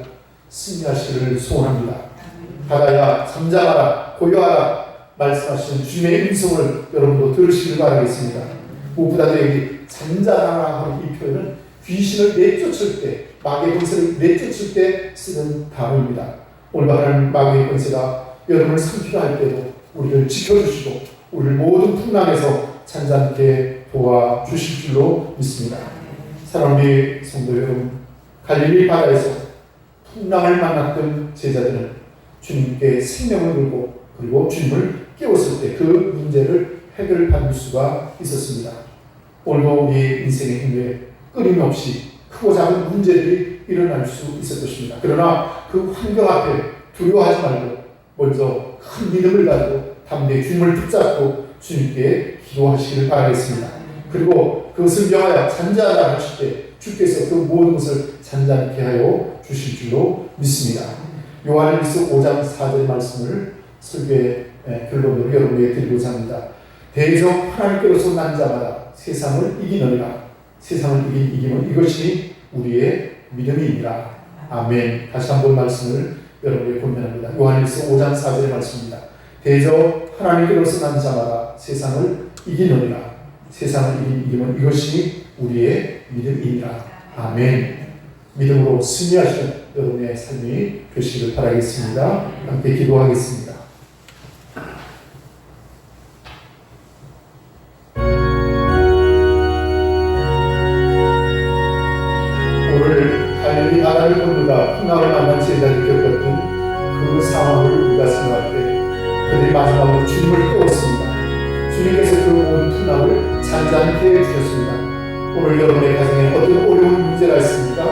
승리하시기를 소원합니다. 바다야 잠잠하라 고요하라 말씀하시는 주님의 음성을 여러분도 들으시길 바라겠습니다. 무엇보다도 여기 잠잠하라 하는 이 표현은 귀신을 내쫓을 때, 마귀의 권세를 내쫓을 때 쓰는 단어입니다. 오늘 하나님 마귀의 권세가 여러분을 삼키려 할 때도 우리를 지켜주시고 우리를 모든 풍랑에서 잔잔케 도와주실 줄로 믿습니다. 사랑하는 성도 여러분, 갈릴리 바다에서 풍랑을 만났던 제자들은 주님께 생명을 걸고 그리고 주님을 깨웠을 때 그 문제를 해결받을 수가 있었습니다. 오늘도 우리의 인생의 행위에 끊임없이 크고 작은 문제들이 일어날 수 있을 것입니다. 그러나 그 환경 앞에 두려워하지 말고 먼저 큰 믿음을 가지고 담대히 주님을 붙잡고 주님께 기도하시기를 바라겠습니다. 그리고 그것을 명하여 잔잔하게 하실 때 주께서 그 모든 것을 잔잔케 하여 주실 줄로 믿습니다. 요한일서 5장 4절 말씀을 설교의 결론으로 여러분에게 드리고자 합니다. 대적 하나님께로서 난 자마다 세상을 이기느니라. 세상을 이기면 이것이 우리의 믿음이니라. 아멘. 다시 한번 말씀을 여러분에게 권면합니다. 요한일서 5장 4절의 말씀입니다. 대적 하나님께로서 난 자마다 세상을 이기느니라. 세상을 이기면 이것이 우리의 믿음이니라. 아멘. 믿음으로 승리하시는 여러분의 삶이 되시길 바라겠습니다. 함께 기도하겠습니다. 오늘 갈릴리 바다를 건너다 풍랑을 만난 제자들이 겪었던 그 상황을 우리가 생각할 때 그들이 마지막으로 주님을 깨웠습니다. 주님께서 그 모든 풍랑을 잔잔케 해주셨습니다. 오늘 여러분의 가정에 어떤 어려운 문제가 있습니까?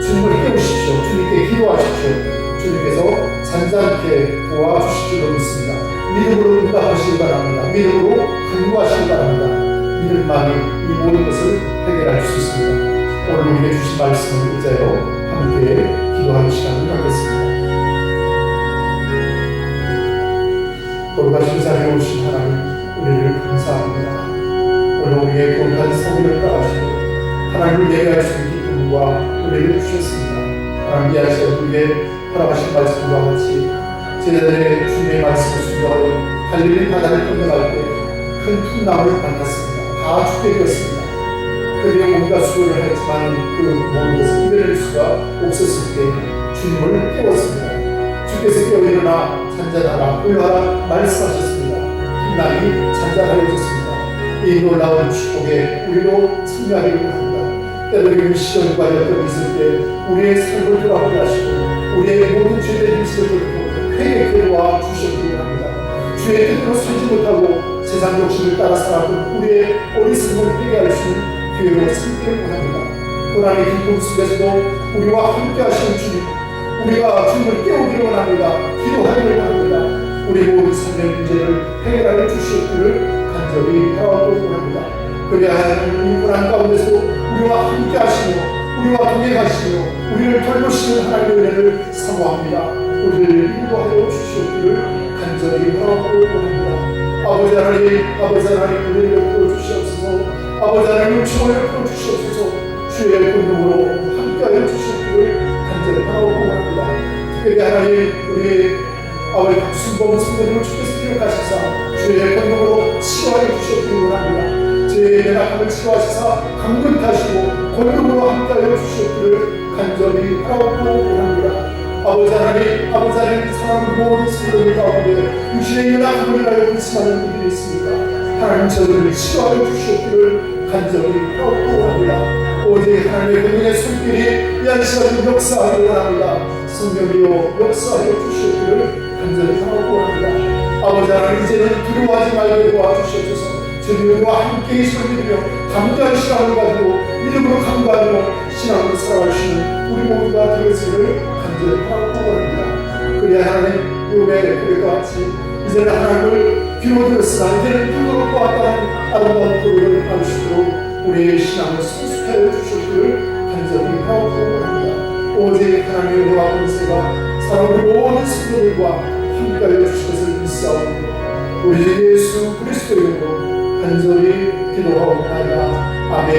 주님을 깨우십시오. 주님께 기도하십시오. 주님께서 잔잔케 도와주실 줄로 믿습니다. 믿음으로 응답하시기 바랍니다. 믿음으로 간구하시기 바랍니다. 믿음만이 이 모든 것을 해결할 수 있습니다. 오늘 우리에게 주신 말씀을 의지하여 함께 기도하는 시간을 갖겠습니다. 거룩하신 자리에 오신 하나님 은혜를 감사합니다. 오늘 우리의 거룩한 성의를 따라시고 하나님을 예배할 수 있는 기쁨과 은혜를 주셨습니다. 하나님 이 아시아 우리의 허락하신 말씀과 같이 제자들의 주님의 말씀을 순종하여 갈릴리 바다를 건너갈 때 큰 풍랑을 만났습니다. 다 죽게 되었습니다. 그들이 온갖 수고를 했지만 그 모든 것을 이겨낼 수가 없었을 때 주님을 깨웠습니다. 주께서 깨어 일어나 잔잔하라 고요하라 말씀하셨습니다. 풍랑이 잔잔하여졌습니다. 이 놀라운 축복에 우리도 참여하기를 원합니다. 때로는 시련과 여건이 있을 때 우리의 삶을 돌아보게 하시고 우리의 모든 죄된 인식을 돌리고 회개케 도와 주시기를 합니다. 주의 뜻대로 살지 못하고 세상 욕심을 따라 살아온 우리의 어리석음을 회개할 수 있는 기회로 삼기를 원합니다. 고난의 기쁨 속에서도 우리와 함께 하시는 주님, 우리가 주님을 깨우기를 원합니다. 기도하기를 원합니다. 우리 모든 삶의 문제를 해결하여 주시기를 간절히 바라고 원합니다. 그래야 하는 이 고난 가운데서 우리와 함께 하시며 우리와 동행하시며 우리를 돌보시는 하나님의 은혜를 사모합니다. 우리를 인도하여 주시옵기를 간절히 바라고 원합니다. 아버지 하나님 우리를 베풀어 주시옵소서. 아버지 하나님 충원을 베풀어 주시옵소서. 주의 권능으로 함께하여 주시옵기를 간절히 바라고 원합니다. 특별히 하나님 우리 아버지 박순범 선생님을 주께서 기억하시사 주의 권능으로 치유하여 주시옵기를 원합니다. 제 연약함을 치유하시사 강건하시고 권능으로 함께하여 주시옵기를 간절히 바라고 원합니다. 아버지 하나님 사랑하는 모든 성도들 가운데 육신의 연약함을 인하여 근심하는 분들이 있습니까? 하나님 저들을 치유하여 주시옵기를 간절히 바라고 원합니다. 오직 하나님의 권능의 손길이 이 한 시간 역사하기 원합니다. 성령이여 역사하여 주시옵기를 간절히 바라고 원합니다. 아버지 하나님 이제는 두려워하지 말게 도와주시옵소서. 주님과 함께 섬기며 감사의 신앙을 가지고 믿음으로 감사하며 신앙으로 살아가시는 우리 모두가 되었음을 간절히 바라고 원합니다. 그래야 하나님 요배 고백과 같이 이제는 하나님을 귀로 들었으나 이제는 눈으로 보았다는 아름다운 고백을 받을 수 있도록 우리의 신앙을 성숙하여 주시기를 간절히 바라고 원합니다. 오직 하나님의 은혜와 권세가 사랑하는 모든 성도들과 함께하여 주실 것을 믿사옵니다. 우리 주 예수 그리스도의 이름으로 간절히 기도하옵나이다. 아멘.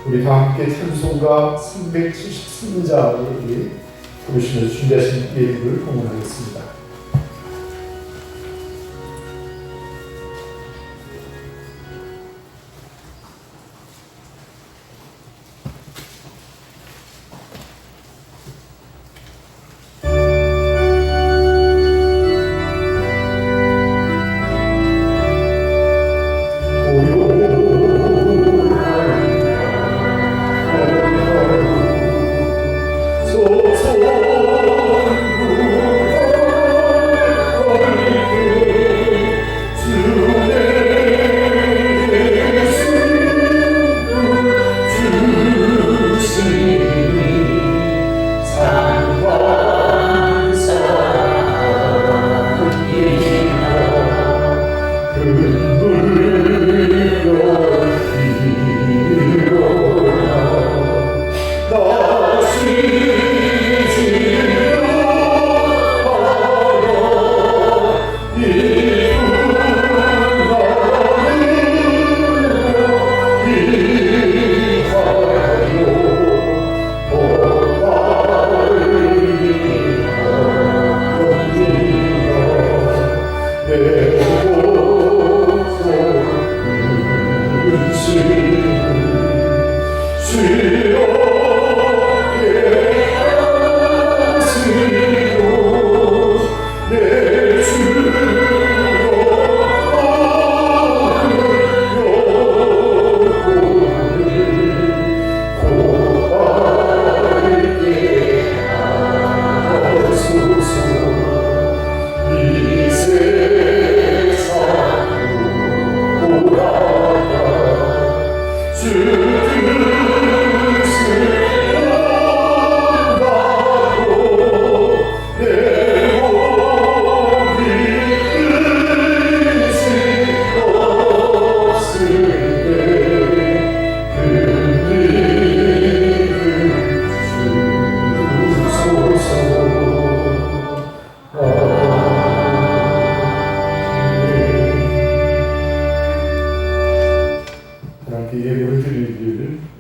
우리 다 함께 찬송가 373자를 부르시면서 준비하신 예물을 공헌하겠습니다.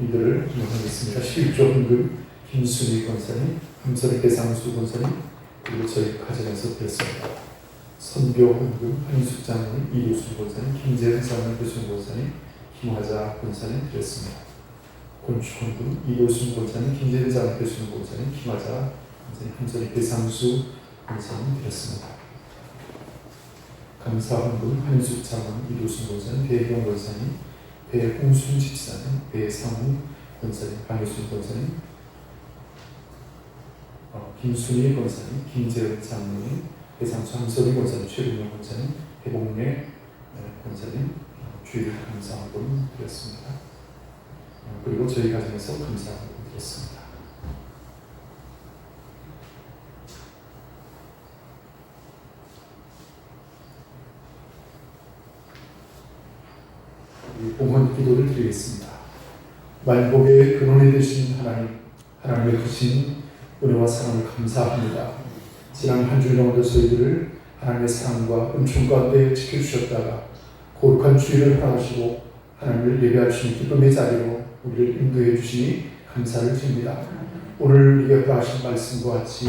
이들을 기억하겠습니다. 11조 헌금 김순희 권사님, 함선 배상수 권사님, 그리고 저희 가정에서 드렸습니다. 선교 헌금 한인숙 장로님, 이효순 권사님, 김재현 장로님, 교수님 권사님, 김화자 권사님 드렸습니다. 건축 헌금 이효순 권사님, 김재현 장로님, 교수님 권사님, 김화자 권사님, 함선 배상수 권사님 드렸습니다. 감사 헌금 한인숙 장로님, 이효순 권사님, 배경 권사님, 배홍순 집사님, 배상우 권사님, 강효순 권사님, 김순희 권사님, 김재은 장로님, 배상수 함선희 권사님, 최근영 권사님, 배봉래 권사님 주의를 감사하고 드렸습니다. 그리고 저희 가정에서 감사하고 드렸습니다. 봉헌 기도를 드리겠습니다. 만복의 근원이 되신 하나님의 크신 은혜와 사랑을 감사합니다. 지난 한 주 동안도 저희들을 하나님의 사랑과 은총 가운데 지켜주셨다가 거룩한 주일을 허락하시고 하나님을 예배할 수 있는 기쁨의 자리로 우리를 인도해 주시니 감사를 드립니다. 오늘 우리가 허락하신 말씀과 같이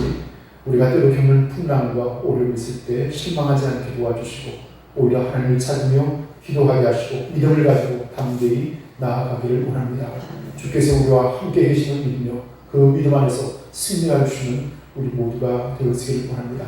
우리가 때로 겪는 풍랑과 어려움이 있을 때 실망하지 않게 도와주시고 오히려 하나님을 찾으며 기도하게 하시고 믿음을 가지고 담대히 나아가기를 원합니다. 주께서 우리와 함께 계시는 믿으며 그 믿음 안에서 승리할 수 있는 우리 모두가 되었으기를 원합니다.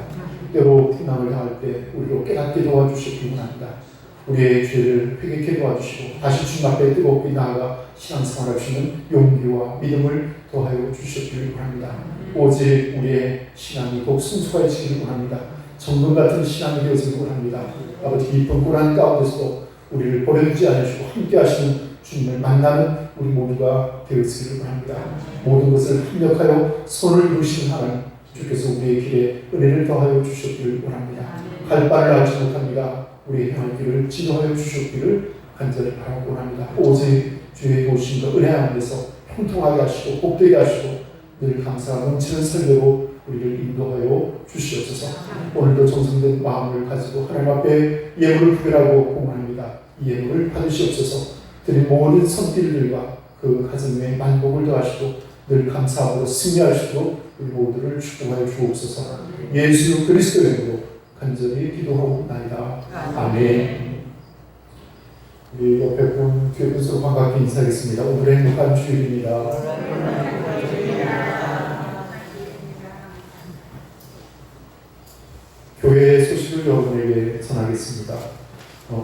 때로 풍랑을 당할 때 우리로 깨닫게 도와주시기 원합니다. 우리의 죄를 회개케 도와주시고 다시 주님 앞에 뜨겁게 나아가 신앙생활할 수 있는 용기와 믿음을 더하여 주시기를 원합니다. 오직 우리의 신앙이 더욱 순수해지기를 원합니다. 정금 같은 신앙이 되어지기를 원합니다. 아버지 깊은 고난 가운데서도 우리를 버려두지 않으시고 함께 하시는 주님을 만나는 우리 모두가 되었으기를 원합니다. 모든 것을 합력하여 손을 이루시는 하나님 주께서 우리의 길에 은혜를 더하여 주셨기를 원합니다. 갈 바를 알지 못합니다. 우리의 향할 길을 지도하여 주셨기를 간절히 바라고 원합니다. 오직 주의 도우심과 은혜 안에서 형통하게 하시고 복되게 하시고 늘 감사와 넘치는 설교로 우리를 인도하여 주시옵소서. 오늘도 정성된 마음을 가지고 하나님 앞에 예물을 구별하고 공헌합니다. 이 예물을 받으시옵소서. 드린 모든 손길들과 그 가정에 만복을 더하시고 늘 감사함으로 승리하시도록 우리 모두를 축복하여 주옵소서. 예수 그리스도의 이름으로 간절히 기도하옵나이다. 아멘. 우리 옆에 분 뒤에 분 서로 반갑게 인사하겠습니다. 오늘의 행복한 주일입니다. 교회의 소식을 여러분에게 전하겠습니다.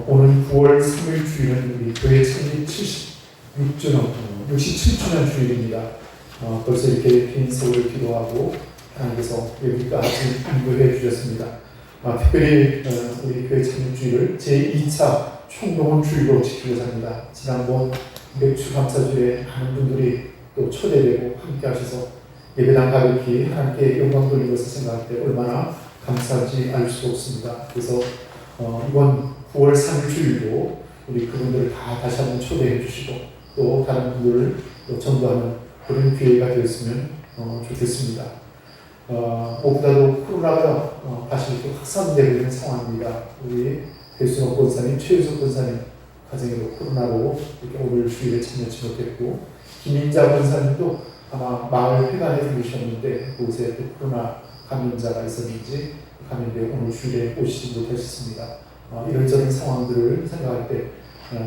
오늘 9월 3일 주일은 우리 교회 창립 67주년 주일입니다. 벌써 이렇게 긴 세월을 기도하고 하나님께서 여기까지 인도해 주셨습니다. 특별히 우리 교회 창립 주일을 제2차 총동원 주일로 지키고자 합니다. 지난번 맥주 감사주일에 많은 분들이 또 초대되고 함께 하셔서 예배당 가득히 하나님께 영광 돌리는 것을 생각할 때 얼마나 감사한지 알 수 없습니다. 그래서 이번 9월 3일 주일도 우리 그분들을 다 다시 한번 초대해 주시고 또 다른 분들을 또 전도하는 그런 기회가 되었으면 좋겠습니다. 무엇보다도 코로나가 다시 또 확산되고 있는 상황입니다. 우리 배순옥 권사님, 최유석 권사님 가정에도 코로나로 이렇게 오늘 주일에 참여치 못했고 김인자 권사님도 아마 마을 회관에 들으셨는데 그곳에 또 코로나 감염자가 있었는지 감염되어 오늘 주일에 오시지 못하셨습니다. 이런저런 상황들을 생각할 때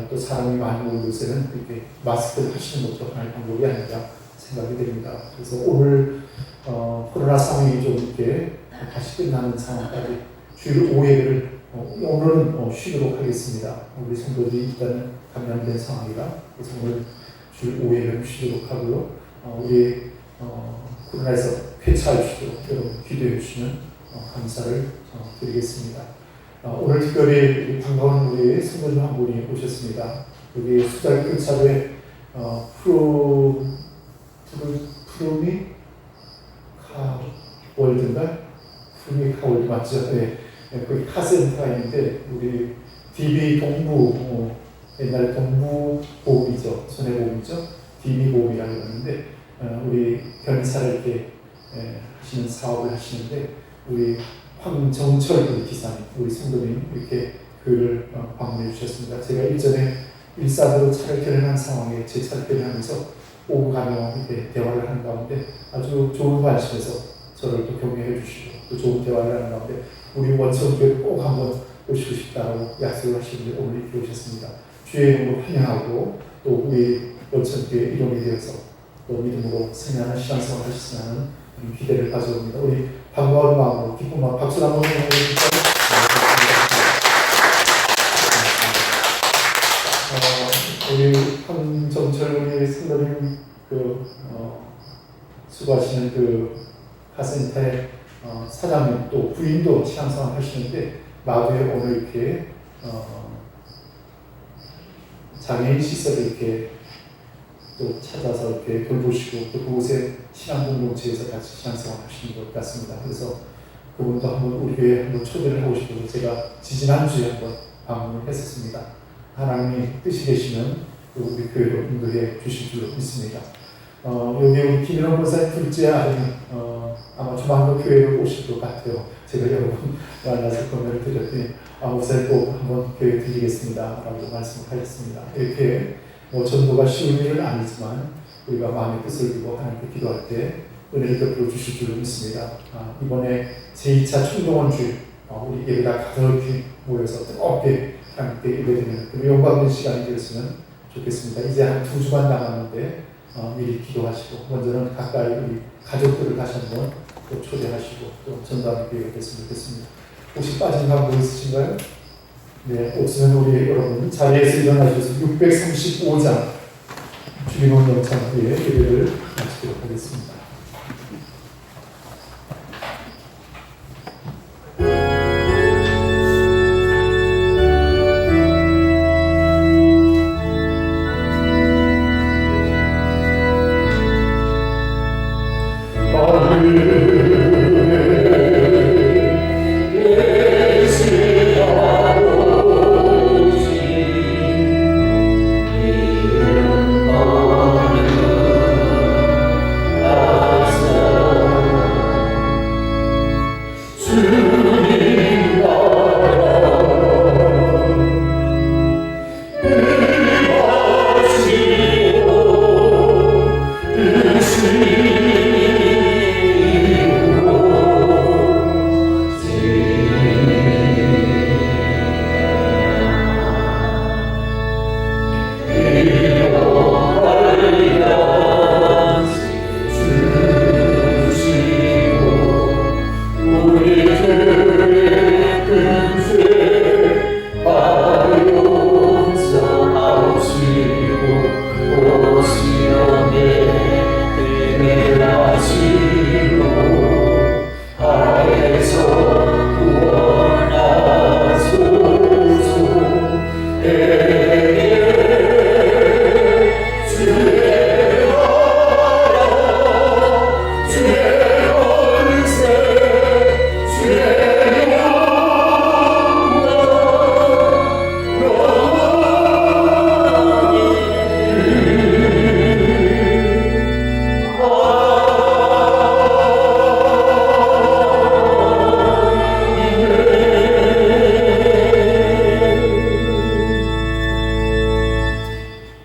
또 사람이 많이 오는 곳에는 이렇게 마스크를 하시는 것도 하나의 방법이 아닌가 생각이 됩니다. 그래서 오늘 코로나 상황이 좀 이렇게 다시 끝나는 상황까지 주일 5예를 오늘은 쉬도록 하겠습니다. 우리 성도들이 일단은 감염된 상황이라 그래서 오늘 주일 5예를 쉬도록 하고요. 우리 코로나에서 쾌차할 수 있도록 여러분 기도해 주시면 감사를 드리겠습니다. 오늘 특별히 반가운 우리 성도님 한 분이 오셨습니다. 여기 수자리 교차로에 푸르미 카월드인가? 푸르미 카월드 맞죠? 네. 거기 카센터가 있는데 우리 DB 동부 옛날에 동부보험이죠. 손해보험이죠. DB 보험이라고 하는데 우리 변사를 이렇게 하시는 사업을 하시는데 우리 황정철 기사님, 우리 성도님 이렇게 글을 방문해 주셨습니다. 제가 일전에 일사대로 차를 결연한 상황에 제 차를 결연하면서 오고 가며 이렇게 대화를 하는 가운데 아주 좋은 관심에서 저를 또 격려해 주시고 또 좋은 대화를 하는 가운데 우리 원천교회 꼭 한번 오시고 싶다고 약속을 하시는데 오늘 이렇게 오셨습니다. 주의 이름으로 환영하고 또 우리 원천교회 이름이 되어서 또 믿음으로 승리하는 신앙생활을 하셨으면 하는 기대를 가져옵니다. 우리 반가운 마음으로 기쁜 마음 박수 한번 해주시죠. 우리 황정철 우리 성도님 수고하시는 그 카센터의 사장님 또 부인도 신앙생활 하시는데 마루에 오늘 이렇게 장애인 시설을 이렇게 또 찾아서 이렇게 돌보시고 또 그곳에 신앙공동체에서 같이 신앙생활 하시는 것 같습니다. 그래서 그분도 한번 우리 교회에 한번 초대를 하고 싶어서 제가 지지난주에 한번 방문을 했었습니다. 하나님의 뜻이 되시면 또 우리 교회로 인도해 주실 줄로 믿습니다. 여기 우리 김일원 권사님 둘째 아들이 아마 조만간 교회로 오실 것 같아요. 제가 여러 번 만나서 권면을 드렸더니 목사님 꼭 한번 교회 드리겠습니다 라고 말씀하셨습니다. 이렇게 전도가 쉬운 일은 아니지만 우리가 마음의 뜻을 두고 하나님께 기도할 때 은혜를 베풀어 주실 줄로 믿습니다. 이번에 제2차 총동원주일 우리 예배가 가득히 모여서 뜨겁게 하나님께 예배드리는 영광된 시간이 되었으면 좋겠습니다. 이제 한 2주간 남았는데 미리 기도하시고 먼저는 가까이 우리 가족들을 다시 한번 또 초대하시고 또 전도하는 기회가 됐으면 좋겠습니다. 혹시 빠진 감독 있으신가요? 네, 없으면 우리 여러분 자리에서 일어나셔서 635장 주기문 영창 후에 예배를 마치도록 하겠습니다.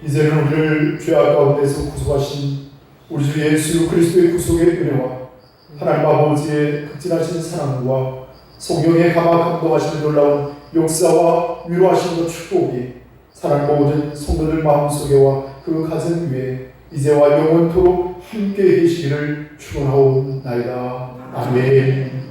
이제는 우리를 죄악 가운데서 구속하신 우리 주 예수 그리스도의 구속의 은혜와 하나님 아버지의 극진하신 사랑과 성령의 감동하시는 놀라운 역사와 위로하시는 축복이 사랑 모든 성도들 마음속에와 그 가슴 위에 이제와 영원토록 함께 계시기를 축원하옵나이다. 아멘.